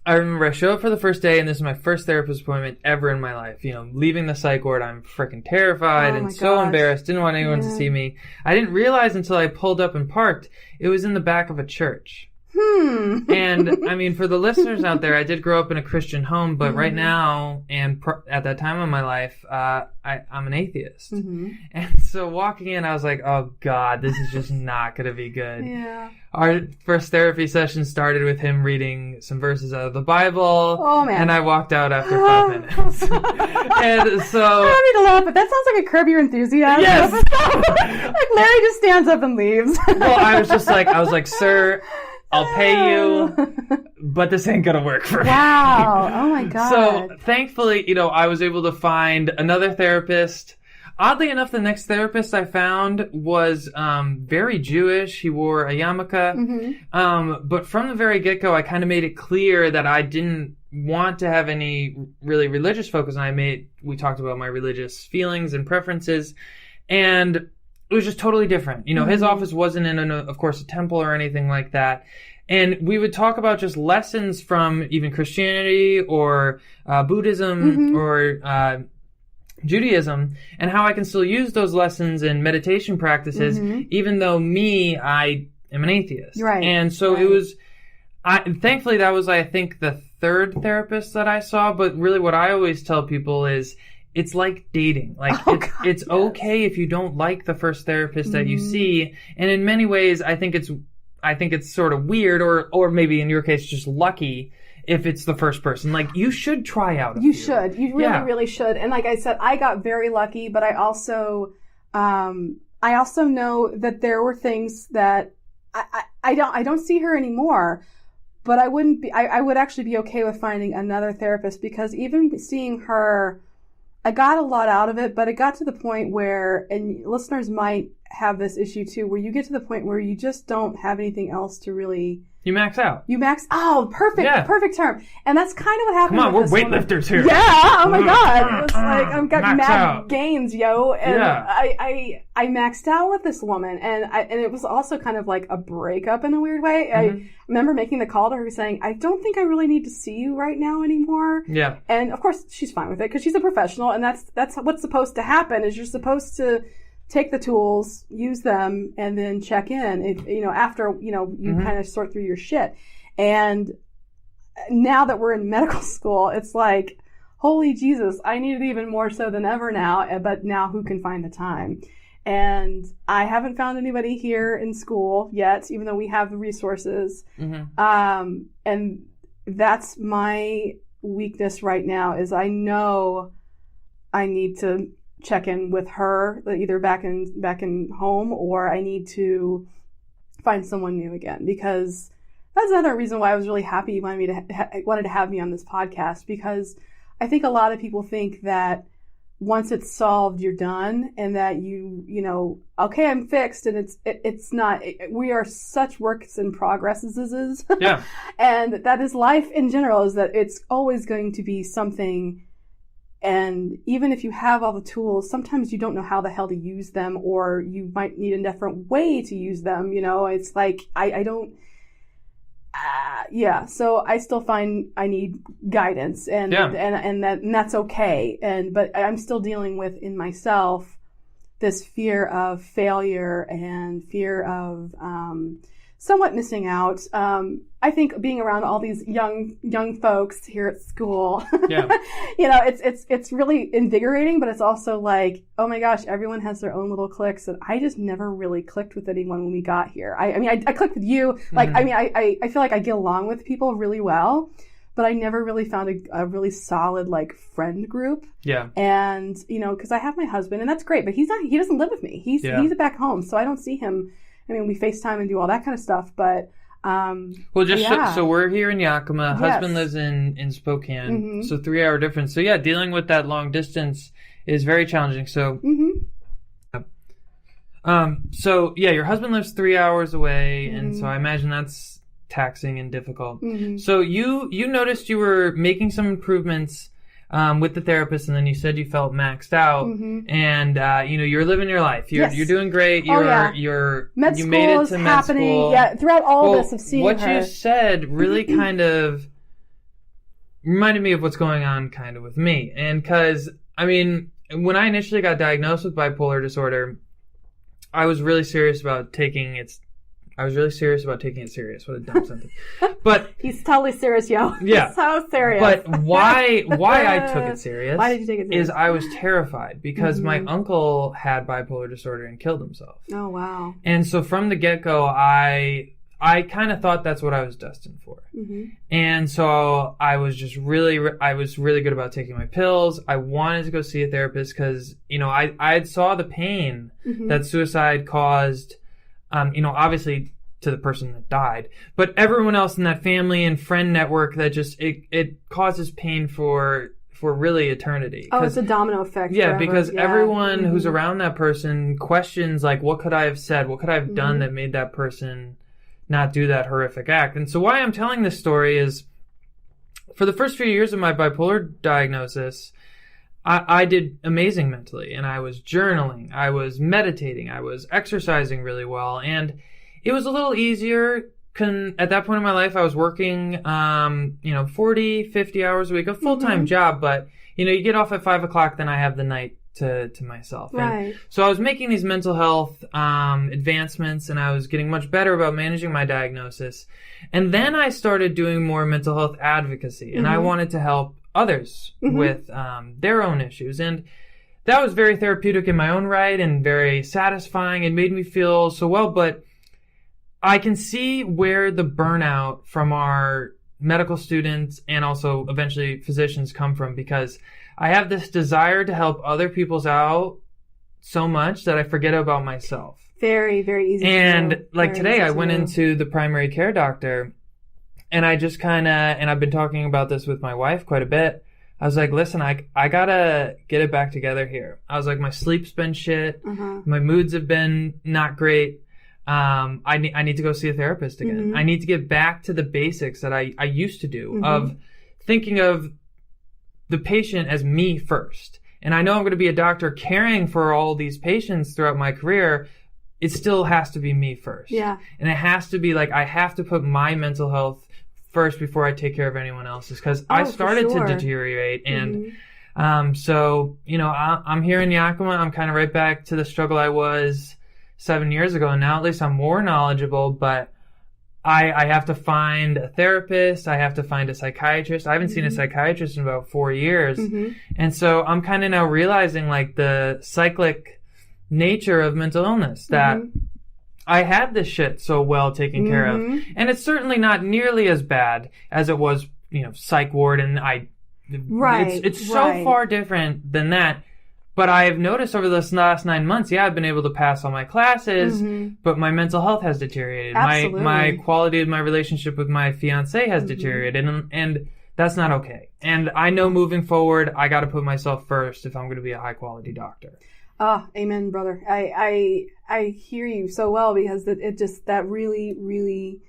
I remember I show up for the first day, and this is my first therapist appointment ever in my life. Leaving the psych ward, I'm freaking terrified and so embarrassed. Didn't want anyone to see me. I didn't realize until I pulled up and parked, it was in the back of a church. And I mean, for the listeners out there, I did grow up in a Christian home, but right now and at that time in my life, I'm an atheist. And so walking in, I was like, oh God, this is just not going to be good. Yeah. Our first therapy session started with him reading some verses out of the Bible. Oh, man. And I walked out after 5 minutes. And so... I don't need to laugh, but that sounds like a Curb Your Enthusiasm. Yes. Like Larry just stands up and leaves. Well, I was like, sir... I'll pay you, but this ain't gonna work for me. Wow. Oh my God. So thankfully, I was able to find another therapist. Oddly enough, the next therapist I found was very Jewish. He wore a yarmulke. But from the very get-go, I kind of made it clear that I didn't want to have any really religious focus. And we talked about my religious feelings and preferences. And it was just totally different. His office wasn't in, of course, a temple or anything like that. And we would talk about just lessons from even Christianity or Buddhism or Judaism, and how I can still use those lessons in meditation practices, even though I am an atheist. Right. And so it was, thankfully that was, I think, the third therapist that I saw. But really what I always tell people is, it's like dating. It's okay if you don't like the first therapist that you see. And in many ways, I think it's sort of weird, or maybe in your case, just lucky if it's the first person. You should try out a few. You should. You really, really should. And like I said, I got very lucky, but I also know that there were things that I don't see her anymore. But I would actually be okay with finding another therapist, because even seeing her, I got a lot out of it, but it got to the point where, and listeners might have this issue too, where you get to the point where you just don't have anything else to really... You max out. Perfect term. And that's kind of what happened. Come on, we're weightlifters here. Yeah, oh my God. It's like, I've got max mad out. gains, yo. And I maxed out with this woman. And it was also kind of like a breakup in a weird way. I remember making the call to her saying, I don't think I really need to see you right now anymore. Yeah. And of course, she's fine with it because she's a professional. And that's what's supposed to happen, is you're supposed to take the tools, use them, and then check in, after, you kind of sort through your shit. And now that we're in medical school, it's like, holy Jesus, I need it even more so than ever now, but now who can find the time? And I haven't found anybody here in school yet, even though we have the resources. And that's my weakness right now, is I know I need to check in with her, either back in home, or I need to find someone new again, because that's another reason why I was really happy you wanted to have me on this podcast, because I think a lot of people think that once it's solved, you're done, and that okay, I'm fixed, and it's not. We are such works in progresses. Yeah. And that is life in general, is that it's always going to be something. And even if you have all the tools, sometimes you don't know how the hell to use them, or you might need a different way to use them. It's like, I Yeah, so I still find I need guidance, and that's okay. But I'm still dealing with in myself this fear of failure and fear of somewhat missing out. I think being around all these young folks here at school, it's really invigorating, but it's also like, oh my gosh, everyone has their own little cliques, and I just never really clicked with anyone when we got here. I clicked with you. Like, I feel like I get along with people really well, but I never really found a really solid, like, friend group. Yeah. And, because I have my husband, and that's great, but he doesn't live with me. He's back home, so I don't see him. We FaceTime and do all that kind of stuff, but... so we're here in Yakima. Husband lives in Spokane, so 3-hour difference. So, dealing with that long distance is very challenging. So, your husband lives 3 hours away, and so I imagine that's taxing and difficult. So, you noticed you were making some improvements with the therapist, and then you said you felt maxed out, and you're living your life. You're doing great. Med you school made it is to med happening. school. Yeah, throughout all of this of seeing what her. you said really kind of reminded me of what's going on kind of with me, and because when I initially got diagnosed with bipolar disorder, I was really serious about taking it serious. What a dumb sentence. But he's totally serious, yo. Yeah. He's so serious. But why I took it serious? Why did you take it serious? Is I was terrified because my uncle had bipolar disorder and killed himself. Oh, wow. And so from the get-go, I kind of thought that's what I was destined for. And so I was really good about taking my pills. I wanted to go see a therapist because, I saw the pain that suicide caused. Obviously to the person that died, but everyone else in that family and friend network that just, it causes pain for really eternity. Oh, it's a domino effect. Yeah, forever. because everyone who's around that person questions, like, what could I have said? What could I have done that made that person not do that horrific act? And so why I'm telling this story is, for the first few years of my bipolar diagnosis, I did amazing mentally, and I was journaling, I was meditating, I was exercising really well, and it was a little easier. At that point in my life, I was working, 40, 50 hours a week, a full-time job, but, you get off at 5 o'clock, then I have the night to myself. Right. And so I was making these mental health advancements, and I was getting much better about managing my diagnosis. And then I started doing more mental health advocacy, and I wanted to help others with their own issues. And that was very therapeutic in my own right and very satisfying. It made me feel so well. But I can see where the burnout from our medical students and also eventually physicians come from, because I have this desire to help other people's out so much that I forget about myself. Very, very easy and to do. Like very today, I went do. into the primary care doctor, and I just and I've been talking about this with my wife quite a bit. I was like, listen, I gotta get it back together here. I was like, my sleep's been shit. My moods have been not great. I need to go see a therapist again. I need to get back to the basics that I used to do of thinking of the patient as me first. And I know I'm going to be a doctor caring for all these patients throughout my career. It still has to be me first. Yeah. And it has to be like, I have to put my mental health first before I take care of anyone else's, because I started to deteriorate. And so, I'm here in Yakima. I'm kind of right back to the struggle I was 7 years ago. And now at least I'm more knowledgeable, but I have to find a therapist. I have to find a psychiatrist. I haven't seen a psychiatrist in about 4 years. And so I'm kind of now realizing like the cyclic nature of mental illness, that I had this shit so well taken care of. And it's certainly not nearly as bad as it was, psych ward. And it's so far different than that. But I have noticed over this last 9 months, I've been able to pass all my classes, but my mental health has deteriorated. Absolutely. My quality of my relationship with my fiance has deteriorated, and that's not okay. And I know moving forward, I got to put myself first if I'm going to be a high quality doctor. Ah, amen, brother. I hear you so well, because it just, that really, really,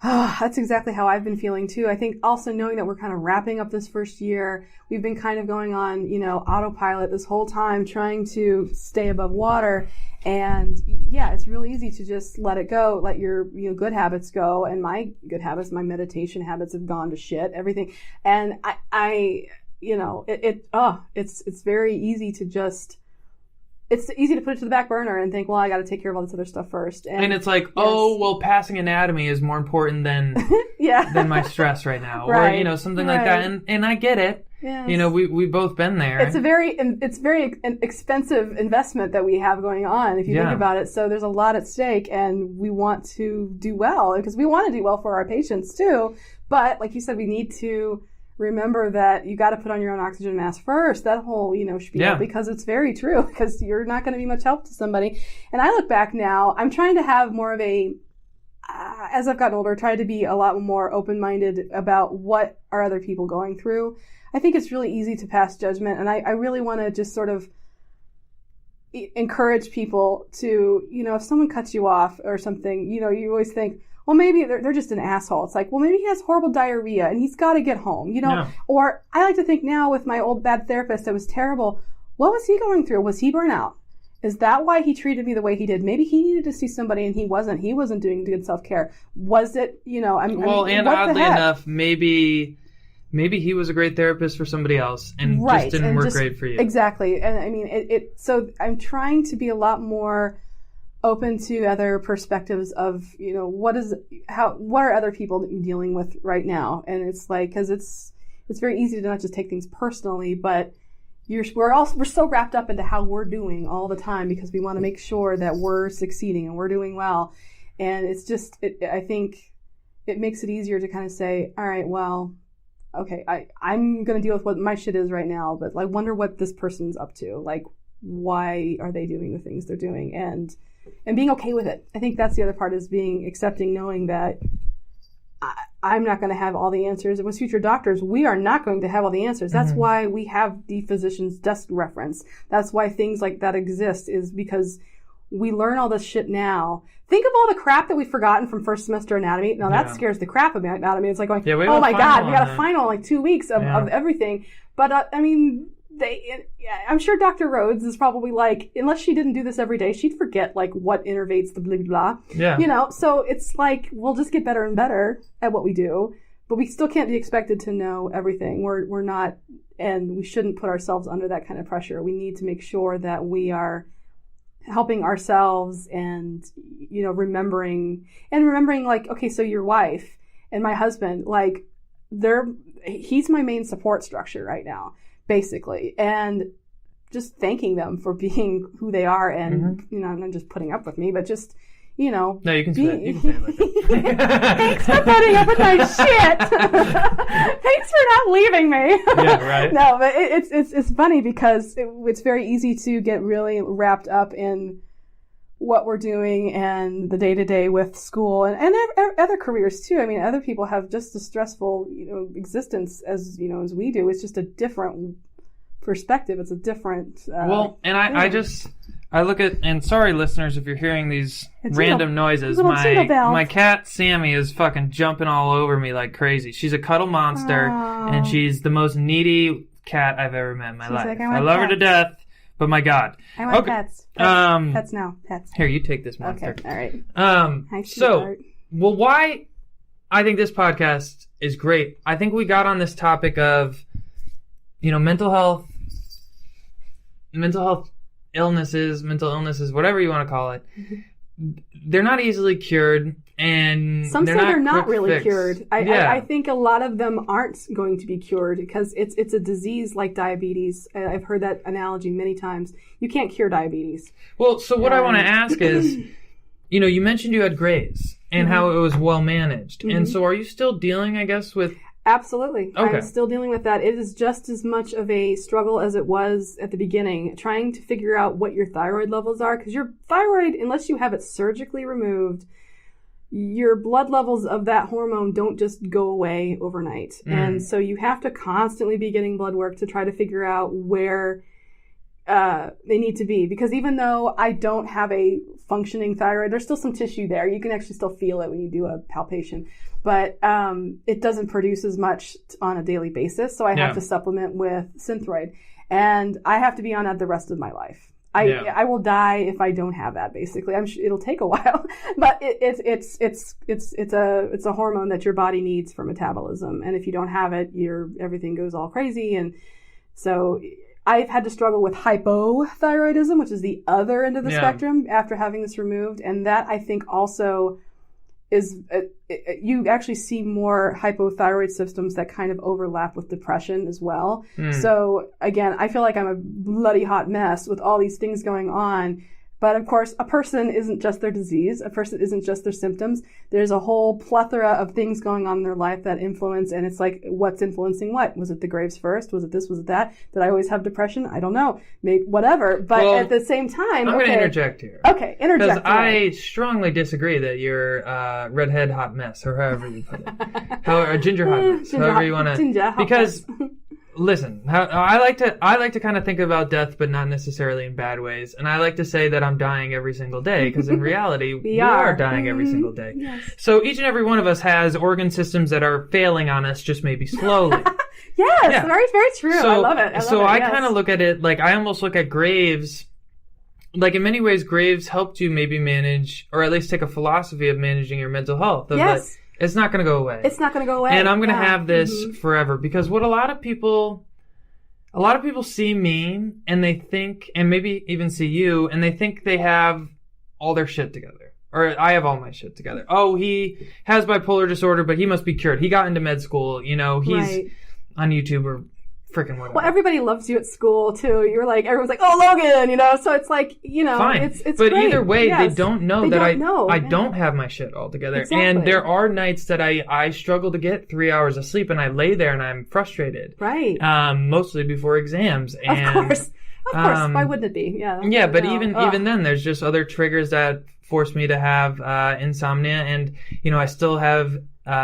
that's exactly how I've been feeling too. I think also knowing that we're kind of wrapping up this first year, we've been kind of going on, autopilot this whole time, trying to stay above water. And yeah, it's really easy to just let it go, let your good habits go. And my good habits, my meditation habits have gone to shit, everything. And it's very easy to just, it's easy to put it to the back burner and think, well, I got to take care of all this other stuff first. And it's like, passing anatomy is more important than than my stress right now. Right. Or, something like that. And I get it. Yes. We've both been there. It's very expensive investment that we have going on, if you think about it. So there's a lot at stake, and we want to do well, because we want to do well for our patients too. But like you said, we need to remember that you got to put on your own oxygen mask first. That whole, spiel, because it's very true, because you're not going to be much help to somebody. And I look back now, I'm trying to have more of a, as I've gotten older, try to be a lot more open-minded about what are other people going through. I think it's really easy to pass judgment, and I really want to just sort of encourage people to, if someone cuts you off or something, you always think, well, maybe they're just an asshole. It's like, well, maybe he has horrible diarrhea and he's got to get home, Or I like to think now, with my old bad therapist that was terrible, what was he going through? Was he burnout? Is that why he treated me the way he did? Maybe he needed to see somebody and he wasn't doing good self-care. Was it, and oddly enough, maybe he was a great therapist for somebody else and just didn't work great for you. Exactly. And so I'm trying to be a lot more open to other perspectives of, what are other people dealing with right now? And it's like, because it's very easy to not just take things personally, but we're so wrapped up into how we're doing all the time, because we want to make sure that we're succeeding and we're doing well. And it's just, I think it makes it easier to kind of say, all right, well, okay, I'm going to deal with what my shit is right now, but I wonder what this person's up to. Like, why are they doing the things they're doing? And being okay with it. I think that's the other part, is accepting, knowing that I'm not going to have all the answers. With future doctors, we are not going to have all the answers. That's why we have the physician's desk reference. That's why things like that exist, is because we learn all this shit now. Think of all the crap that we've forgotten from first semester anatomy. Now that scares the crap out of me. It's like going, oh my God, we got a final in like 2 weeks of everything. But I'm sure Dr. Rhodes is probably like, unless she didn't do this every day, she'd forget like what innervates the blah, blah, blah. Yeah. So it's like, we'll just get better and better at what we do, but we still can't be expected to know everything. We're not, and we shouldn't put ourselves under that kind of pressure. We need to make sure that we are helping ourselves and, remembering like, okay, so your wife and my husband, like he's my main support structure right now, basically. And just thanking them for being who they are and, not just putting up with me, but just, No, you can say it like that. Thanks for putting up with my shit. Thanks for not leaving me. Yeah, right. No, but it's funny, because it's very easy to get really wrapped up in what we're doing and the day-to-day with school and other careers too. I mean, other people have just as stressful, existence as we do. It's just a different perspective. It's a different I look at, and sorry listeners if you're hearing these random noises, my cat Sammy is fucking jumping all over me like crazy. She's a cuddle monster, and she's the most needy cat I've ever met in my life. Like, I love her to death, but my God. I want pets. Pets now. Pets. Here, you take this monster. Okay, all right. Why I think this podcast is great. I think we got on this topic of, mental health illnesses, mental illnesses, whatever you want to call it. They're not easily cured, and some say they're not really fix. Cured. I think a lot of them aren't going to be cured, because it's a disease like diabetes. I've heard that analogy many times. You can't cure diabetes. Well, so what I want to ask is, you mentioned you had Graves and how it was well managed, and so are you still dealing, I guess, with? Absolutely. Okay. I'm still dealing with that. It is just as much of a struggle as it was at the beginning, trying to figure out what your thyroid levels are, because your thyroid, unless you have it surgically removed, your blood levels of that hormone don't just go away overnight. And so you have to constantly be getting blood work to try to figure out where they need to be. Because even though I don't have a functioning thyroid, there's still some tissue there. You can actually still feel it when you do a palpation. But it doesn't produce as much on a daily basis, so I have to supplement with Synthroid. And I have to be on that the rest of my life. I will die if I don't have that. Basically, I'm sure it'll take a while, but it's a hormone that your body needs for metabolism, and if you don't have it, everything goes all crazy. And so I've had to struggle with hypothyroidism, which is the other end of the spectrum after having this removed, and that I think also is you actually see more hypothyroid systems that kind of overlap with depression as well. So again, I feel like I'm a bloody hot mess with all these things going on. But of course, a person isn't just their disease. A person isn't just their symptoms. There's a whole plethora of things going on in their life that influence, and it's like, what's influencing what? Was it the Graves first? Was it this? Was it that? Did I always have depression? I don't know. Maybe whatever. But at the same time, I'm going to interject here. Okay, interject. Because I strongly disagree that you're a redhead hot mess, or however you put it, a ginger hot mess, however you want to. Because listen, I like to kind of think about death, but not necessarily in bad ways. And I like to say that I'm dying every single day, because in reality, we are dying every single day. Yes. So each and every one of us has organ systems that are failing on us, just maybe slowly. Yes, very, very true. So, I love it. I kind of look at it like, I almost look at Graves, like in many ways, Graves helped you maybe manage, or at least take a philosophy of managing your mental health. Yes. It's not going to go away. It's not going to go away. And I'm going to have this forever, because what a lot of people see me, and they think, and maybe even see you, and they think they have all their shit together. Or I have all my shit together. Oh, he has bipolar disorder, but he must be cured. He got into med school, he's on YouTube or freaking whatever. Well, everybody loves you at school too. You're like, everyone's like, oh, Logan, so it's like, fine. It's but great. Either way, yes. They don't know I don't have my shit all together. Exactly. And there are nights that I struggle to get 3 hours of sleep, and I lay there and I'm frustrated. Right. Mostly before exams. And, of course. Why wouldn't it be? Yeah. Yeah, but even then, there's just other triggers that force me to have insomnia, and I still have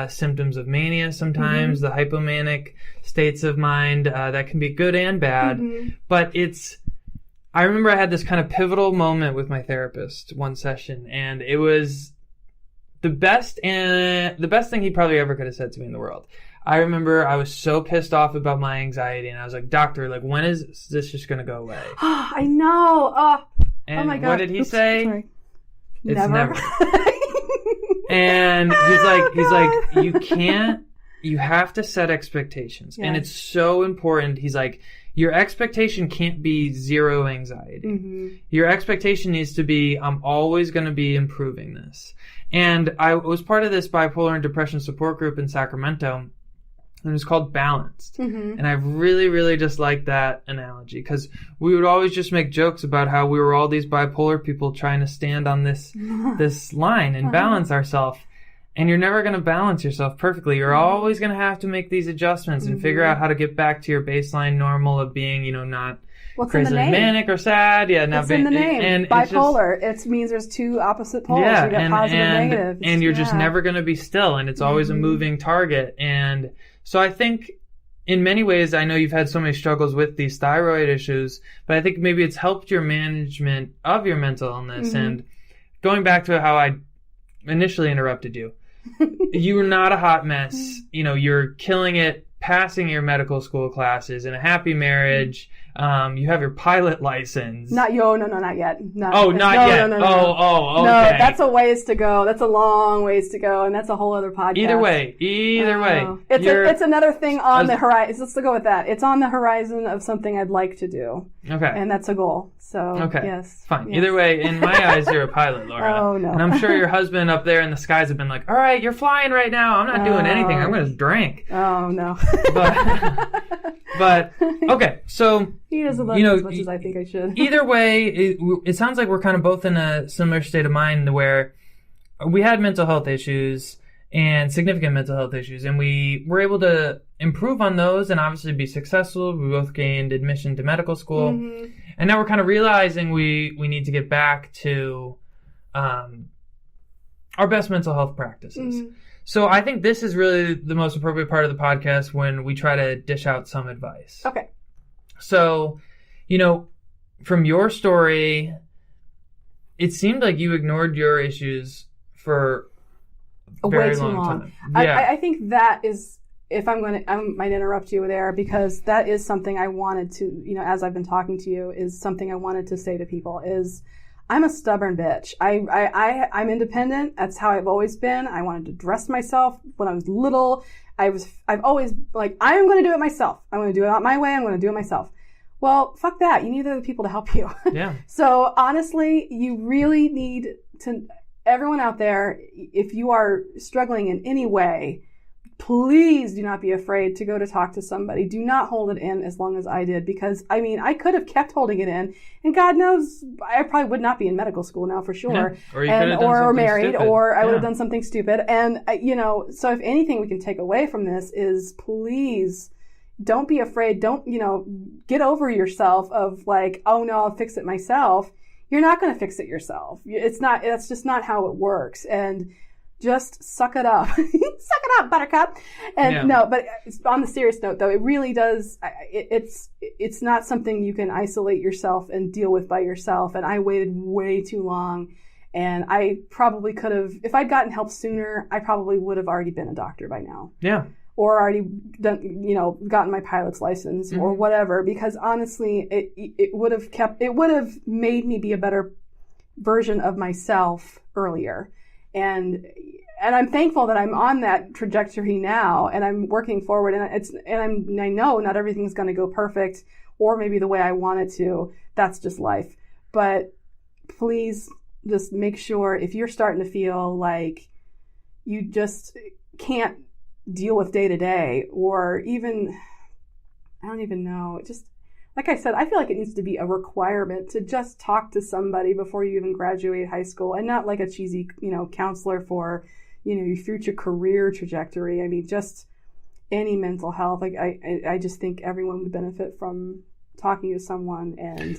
symptoms of mania sometimes, the hypomanic states of mind that can be good and bad. But I remember I had this kind of pivotal moment with my therapist one session, and it was the best thing he probably ever could have said to me in the world. I remember I was so pissed off about my anxiety, and I was like, doctor, like, when is this just going to go away? I know. And oh my God. what did he say? Sorry. It's never. And he's like, you have to set expectations. Yes. And it's so important. He's like, your expectation can't be zero anxiety. Your expectation needs to be, I'm always going to be improving this. And I was part of this bipolar and depression support group in Sacramento, and it was called Balanced. And I really, really just like that analogy, because we would always just make jokes about how we were all these bipolar people trying to stand on this line and balance ourselves. And you're never going to balance yourself perfectly. You're always going to have to make these adjustments and figure out how to get back to your baseline normal of being, not crazy manic or sad. Yeah, it's in the name. And bipolar. It means there's two opposite poles. Yeah, you got positive and negative. And you're just never going to be still, and it's always a moving target. And so I think in many ways, I know you've had so many struggles with these thyroid issues, but I think maybe it's helped your management of your mental illness. And going back to how I initially interrupted you, you're not a hot mess. You're killing it, passing your medical school classes, in a happy marriage. You have your pilot license. Not yet. Not yet. No. Oh, okay. No, that's a ways to go. That's a long ways to go, and that's a whole other podcast. Either way. It's another thing on the horizon. Let's go with that. It's on the horizon of something I'd like to do. Okay. And that's a goal. So, yes. Fine. Yes. Either way, in my eyes, you're a pilot, Laura. Oh, no. And I'm sure your husband up there in the skies have been like, all right, you're flying right now. I'm not doing anything. I'm going to drink. Oh, no. But okay, so he doesn't love me as much as I think I should. Either way, it sounds like we're kind of both in a similar state of mind where we had mental health issues and significant mental health issues, and we were able to improve on those and obviously be successful. We both gained admission to medical school, and now we're kind of realizing we need to get back to our best mental health practices. So I think this is really the most appropriate part of the podcast when we try to dish out some advice. Okay. So, from your story, it seemed like you ignored your issues for a very long time. I think that is if I might interrupt you there, because that is something I wanted to, as I've been talking to you, is something I wanted to say to people is, I'm a stubborn bitch. I'm independent. That's how I've always been. I wanted to dress myself when I was little. I've always like, I'm going to do it myself. I'm going to do it my way. I'm going to do it myself. Well, fuck that. You need other people to help you. Yeah. So honestly, you really need to, everyone out there, if you are struggling in any way, please do not be afraid to go to talk to somebody. Do not hold it in as long as I did, because I could have kept holding it in, and God knows I probably would not be in medical school now for sure. Yeah. Or married, stupid. Or I would have done something stupid. And so if anything we can take away from this is, please don't be afraid. Don't, get over yourself of like, oh no, I'll fix it myself. You're not going to fix it yourself. That's just not how it works. And just suck it up. Suck it up, buttercup. And no, but on the serious note though, it really does, it's not something you can isolate yourself and deal with by yourself. And I waited way too long, and I probably could have, if I'd gotten help sooner, I probably would have already been a doctor by now. Yeah. Or already done, gotten my pilot's license or whatever, because honestly, it would have made me be a better version of myself earlier. And I'm thankful that I'm on that trajectory now, and I'm working forward, and I know not everything's going to go perfect or maybe the way I want it to. That's just life. But please just make sure, if you're starting to feel like you just can't deal with day to day, or even, I don't even know, just like I said, I feel like it needs to be a requirement to just talk to somebody before you even graduate high school, and not like a cheesy, counselor for, your future career trajectory. I mean, just any mental health. Like I just think everyone would benefit from talking to someone and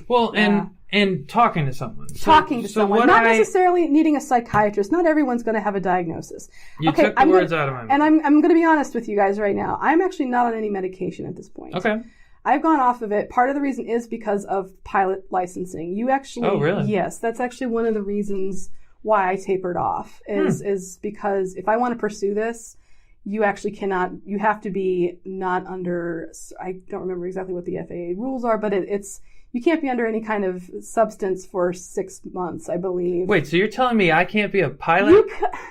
talking to someone. Talking to someone, not necessarily needing a psychiatrist. Not everyone's going to have a diagnosis. You took the words out of my mouth. And I'm going to be honest with you guys right now. I'm actually not on any medication at this point. Okay. I've gone off of it. Part of the reason is because of pilot licensing. You actually, oh really? Yes, that's actually one of the reasons why I tapered off. Is because if I want to pursue this, you actually cannot. You have to be not under. I don't remember exactly what the FAA rules are, but it's. You can't be under any kind of substance for 6 months, I believe. Wait, so you're telling me I can't be a pilot?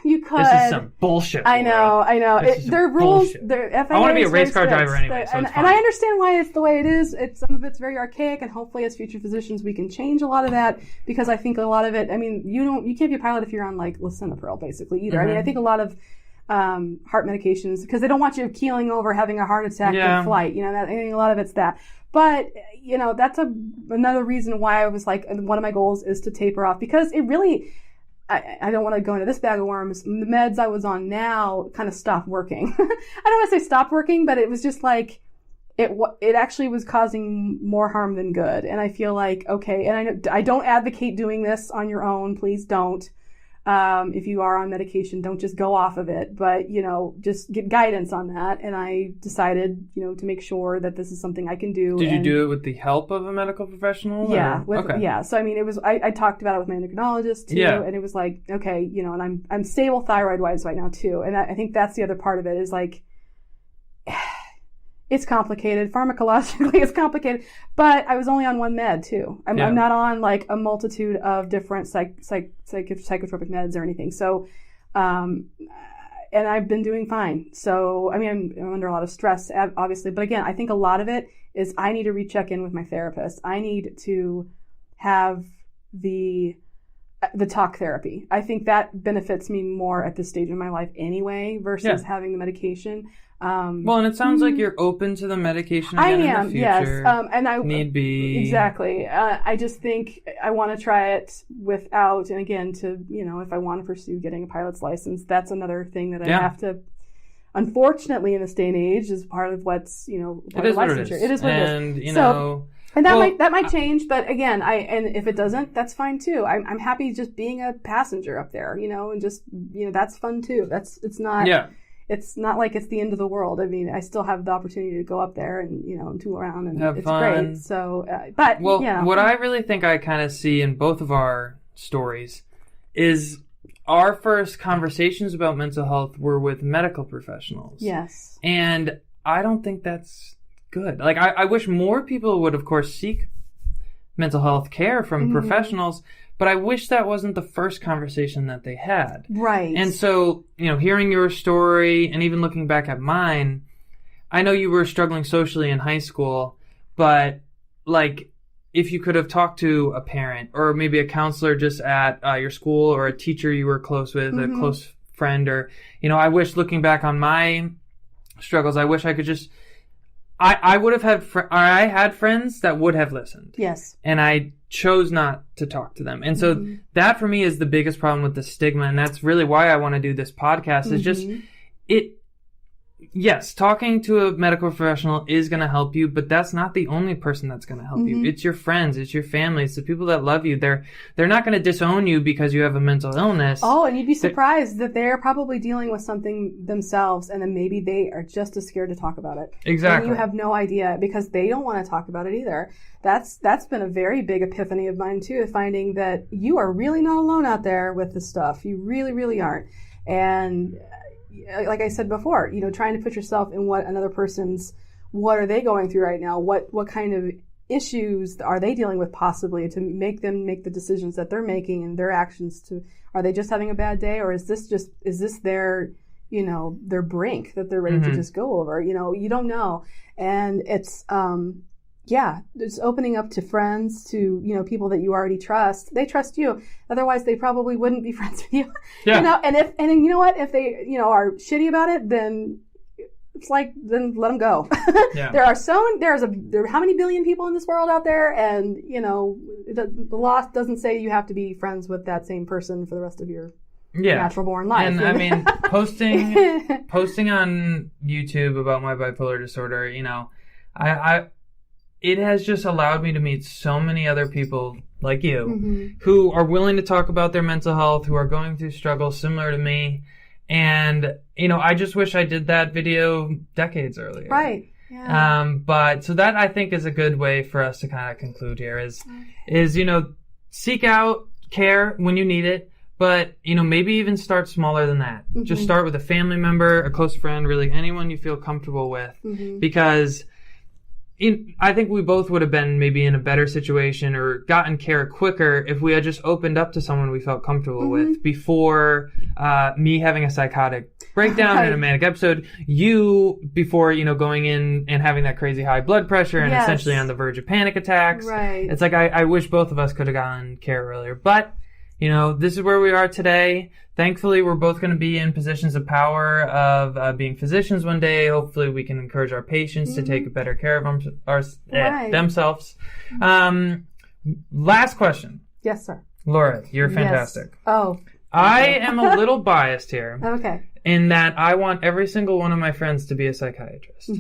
You could. This is some bullshit. I know. There are rules. FAA I want to be a race car driver anyway, so it's fine. And I understand why it's the way it is. Some of it's very archaic, and hopefully as future physicians we can change a lot of that, because I think a lot of it, you can't be a pilot if you're on like lisinopril basically either. Mm-hmm. I think a lot of heart medications, because they don't want you keeling over, having a heart attack in flight. I think a lot of it's that. But, that's another reason why I was like, one of my goals is to taper off, because it really, I don't want to go into this bag of worms. The meds I was on now kind of stopped working. I don't want to say stopped working, but it was just like, it actually was causing more harm than good. And I feel like, okay, and I don't advocate doing this on your own. Please don't. If you are on medication, don't just go off of it, but, just get guidance on that. And I decided, to make sure that this is something I can do. Did you do it with the help of a medical professional? Yeah. Yeah. So, it was, I talked about it with my endocrinologist too. Yeah. And it was like, okay, and I'm stable thyroid wise right now too. And I think that's the other part of it is like, it's complicated. Pharmacologically, it's complicated. But I was only on one med, too. I'm not on, like, a multitude of different psychotropic meds or anything. So, and I've been doing fine. So, I'm under a lot of stress, obviously. But again, I think a lot of it is I need to recheck in with my therapist. I need to have the talk therapy. I think that benefits me more at this stage of my life anyway versus having the medication. Well, and it sounds like you're open to the medication again in the future. Yes. And I need be. Exactly. I just think I want to try it without, and again, to, if I want to pursue getting a pilot's license, that's another thing that I have to, unfortunately, in this day and age, is part of what's, part of licensure. It is what it is. And that might change, but again, and if it doesn't, that's fine too. I'm happy just being a passenger up there, and just, that's fun too. It's not. Yeah. It's not like it's the end of the world. I still have the opportunity to go up there and, tool around, and have it's fun. Great. So, but, what I really think I kind of see in both of our stories is our first conversations about mental health were with medical professionals. Yes. And I don't think that's good. Like, I wish more people would, of course, seek mental health care from professionals, but I wish that wasn't the first conversation that they had. Right. And so, hearing your story and even looking back at mine, I know you were struggling socially in high school, but, like, if you could have talked to a parent or maybe a counselor just at your school or a teacher you were close with, a close friend, or, I wish, looking back on my struggles, I wish I could just, I would have had, I had friends that would have listened. Yes. And I chose not to talk to them. And so that for me is the biggest problem with the stigma. And that's really why I want to do this podcast is just, yes, talking to a medical professional is going to help you, but that's not the only person that's going to help you. It's your friends, it's your family, it's the people that love you. They're not going to disown you because you have a mental illness. Oh, and you'd be surprised that they're probably dealing with something themselves, and then maybe they are just as scared to talk about it. Exactly. And you have no idea because they don't want to talk about it either. That's been a very big epiphany of mine too, finding that you are really not alone out there with this stuff. You really, really aren't. And like I said before, trying to put yourself in what are they going through right now? What kind of issues are they dealing with possibly to make them make the decisions that they're making and their actions are they just having a bad day, or is this their, their brink that they're ready to just go over? You don't know. And it's, just opening up to friends, to, people that you already trust. They trust you. Otherwise, they probably wouldn't be friends with you. Yeah. And you know what? If they, are shitty about it, then it's like, then let them go. Yeah. There are how many billion people in this world out there? And, the law doesn't say you have to be friends with that same person for the rest of your natural born life. And I mean, posting on YouTube about my bipolar disorder, it has just allowed me to meet so many other people like you who are willing to talk about their mental health, who are going through struggles similar to me. And, I just wish I did that video decades earlier. Right. Yeah. But so that I think is a good way for us to kind of conclude here is, seek out care when you need it. But, maybe even start smaller than that. Just start with a family member, a close friend, really anyone you feel comfortable with. Because I think we both would have been maybe in a better situation or gotten care quicker if we had just opened up to someone we felt comfortable with before me having a psychotic breakdown and a manic episode. You, before, going in and having that crazy high blood pressure and essentially on the verge of panic attacks. Right. It's like I wish both of us could have gotten care earlier. But, this is where we are today. Thankfully, we're both going to be in positions of power of being physicians one day. Hopefully, we can encourage our patients to take better care of themselves. Last question. Yes, sir. Laura, you're fantastic. Yes. Oh. I am a little biased here. Okay. In that I want every single one of my friends to be a psychiatrist.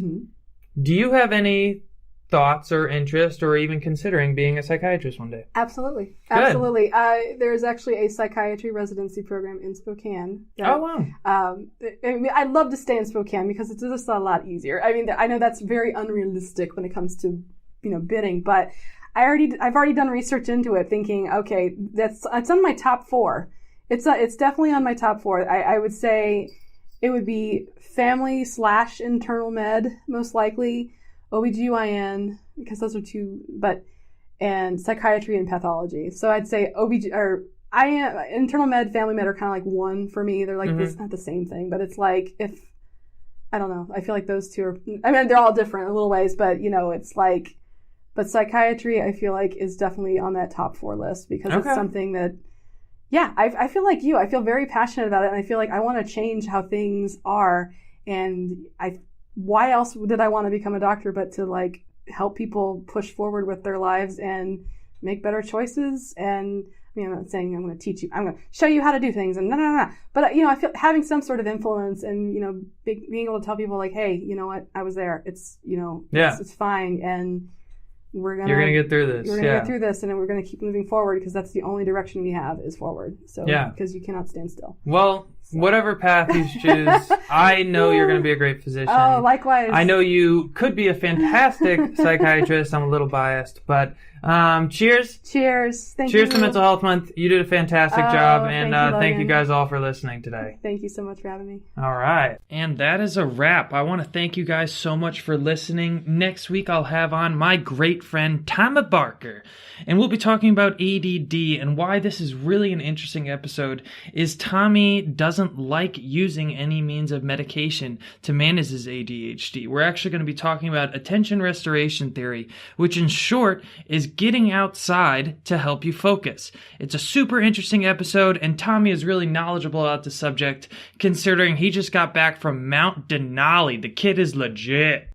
Do you have any thoughts or interest or even considering being a psychiatrist one day? Absolutely. Good. Absolutely. There's actually a psychiatry residency program in Spokane. I'd love to stay in Spokane because it's just a lot easier. I mean, I know that's very unrealistic when it comes to, bidding, but I've already done research into it thinking, okay, it's on my top 4. It's definitely on my top 4. I would say it would be family/internal med, most likely, OBGYN, because those are 2, and psychiatry and pathology. So I'd say internal med, family med are kind of like 1 for me. They're like it's not the same thing, but it's like I don't know. I feel like those 2 are, they're all different in little ways, but it's like, but psychiatry I feel like is definitely on that top 4 list because it's something that, I feel like you. I feel very passionate about it, and I feel like I want to change how things are. And why else did I want to become a doctor but to help people push forward with their lives and make better choices? And I'm not saying I'm going to teach you, I'm going to show you how to do things, and no. But I feel having some sort of influence and being able to tell people hey, you know what, I was there. It's it's fine, and You're going to get through this. We're going to get through this, and we're going to keep moving forward because that's the only direction we have is forward. So, because you cannot stand still. Well, whatever path you choose, I know you're going to be a great physician. Oh, likewise. I know you could be a fantastic psychiatrist. I'm a little biased, but cheers. Cheers. Thank Cheers you. to Mental Health Month. You did a fantastic job, and thank you guys all for listening today. Thank you so much for having me. All right. And that is a wrap. I want to thank you guys so much for listening. Next week, I'll have on my great friend, Tommy Barker, and we'll be talking about ADD, and why this is really an interesting episode is Tommy doesn't like using any means of medication to manage his ADHD. We're actually going to be talking about attention restoration theory, which in short is getting outside to help you focus. It's a super interesting episode, and Tommy is really knowledgeable about the subject, considering he just got back from Mount Denali. The kid is legit.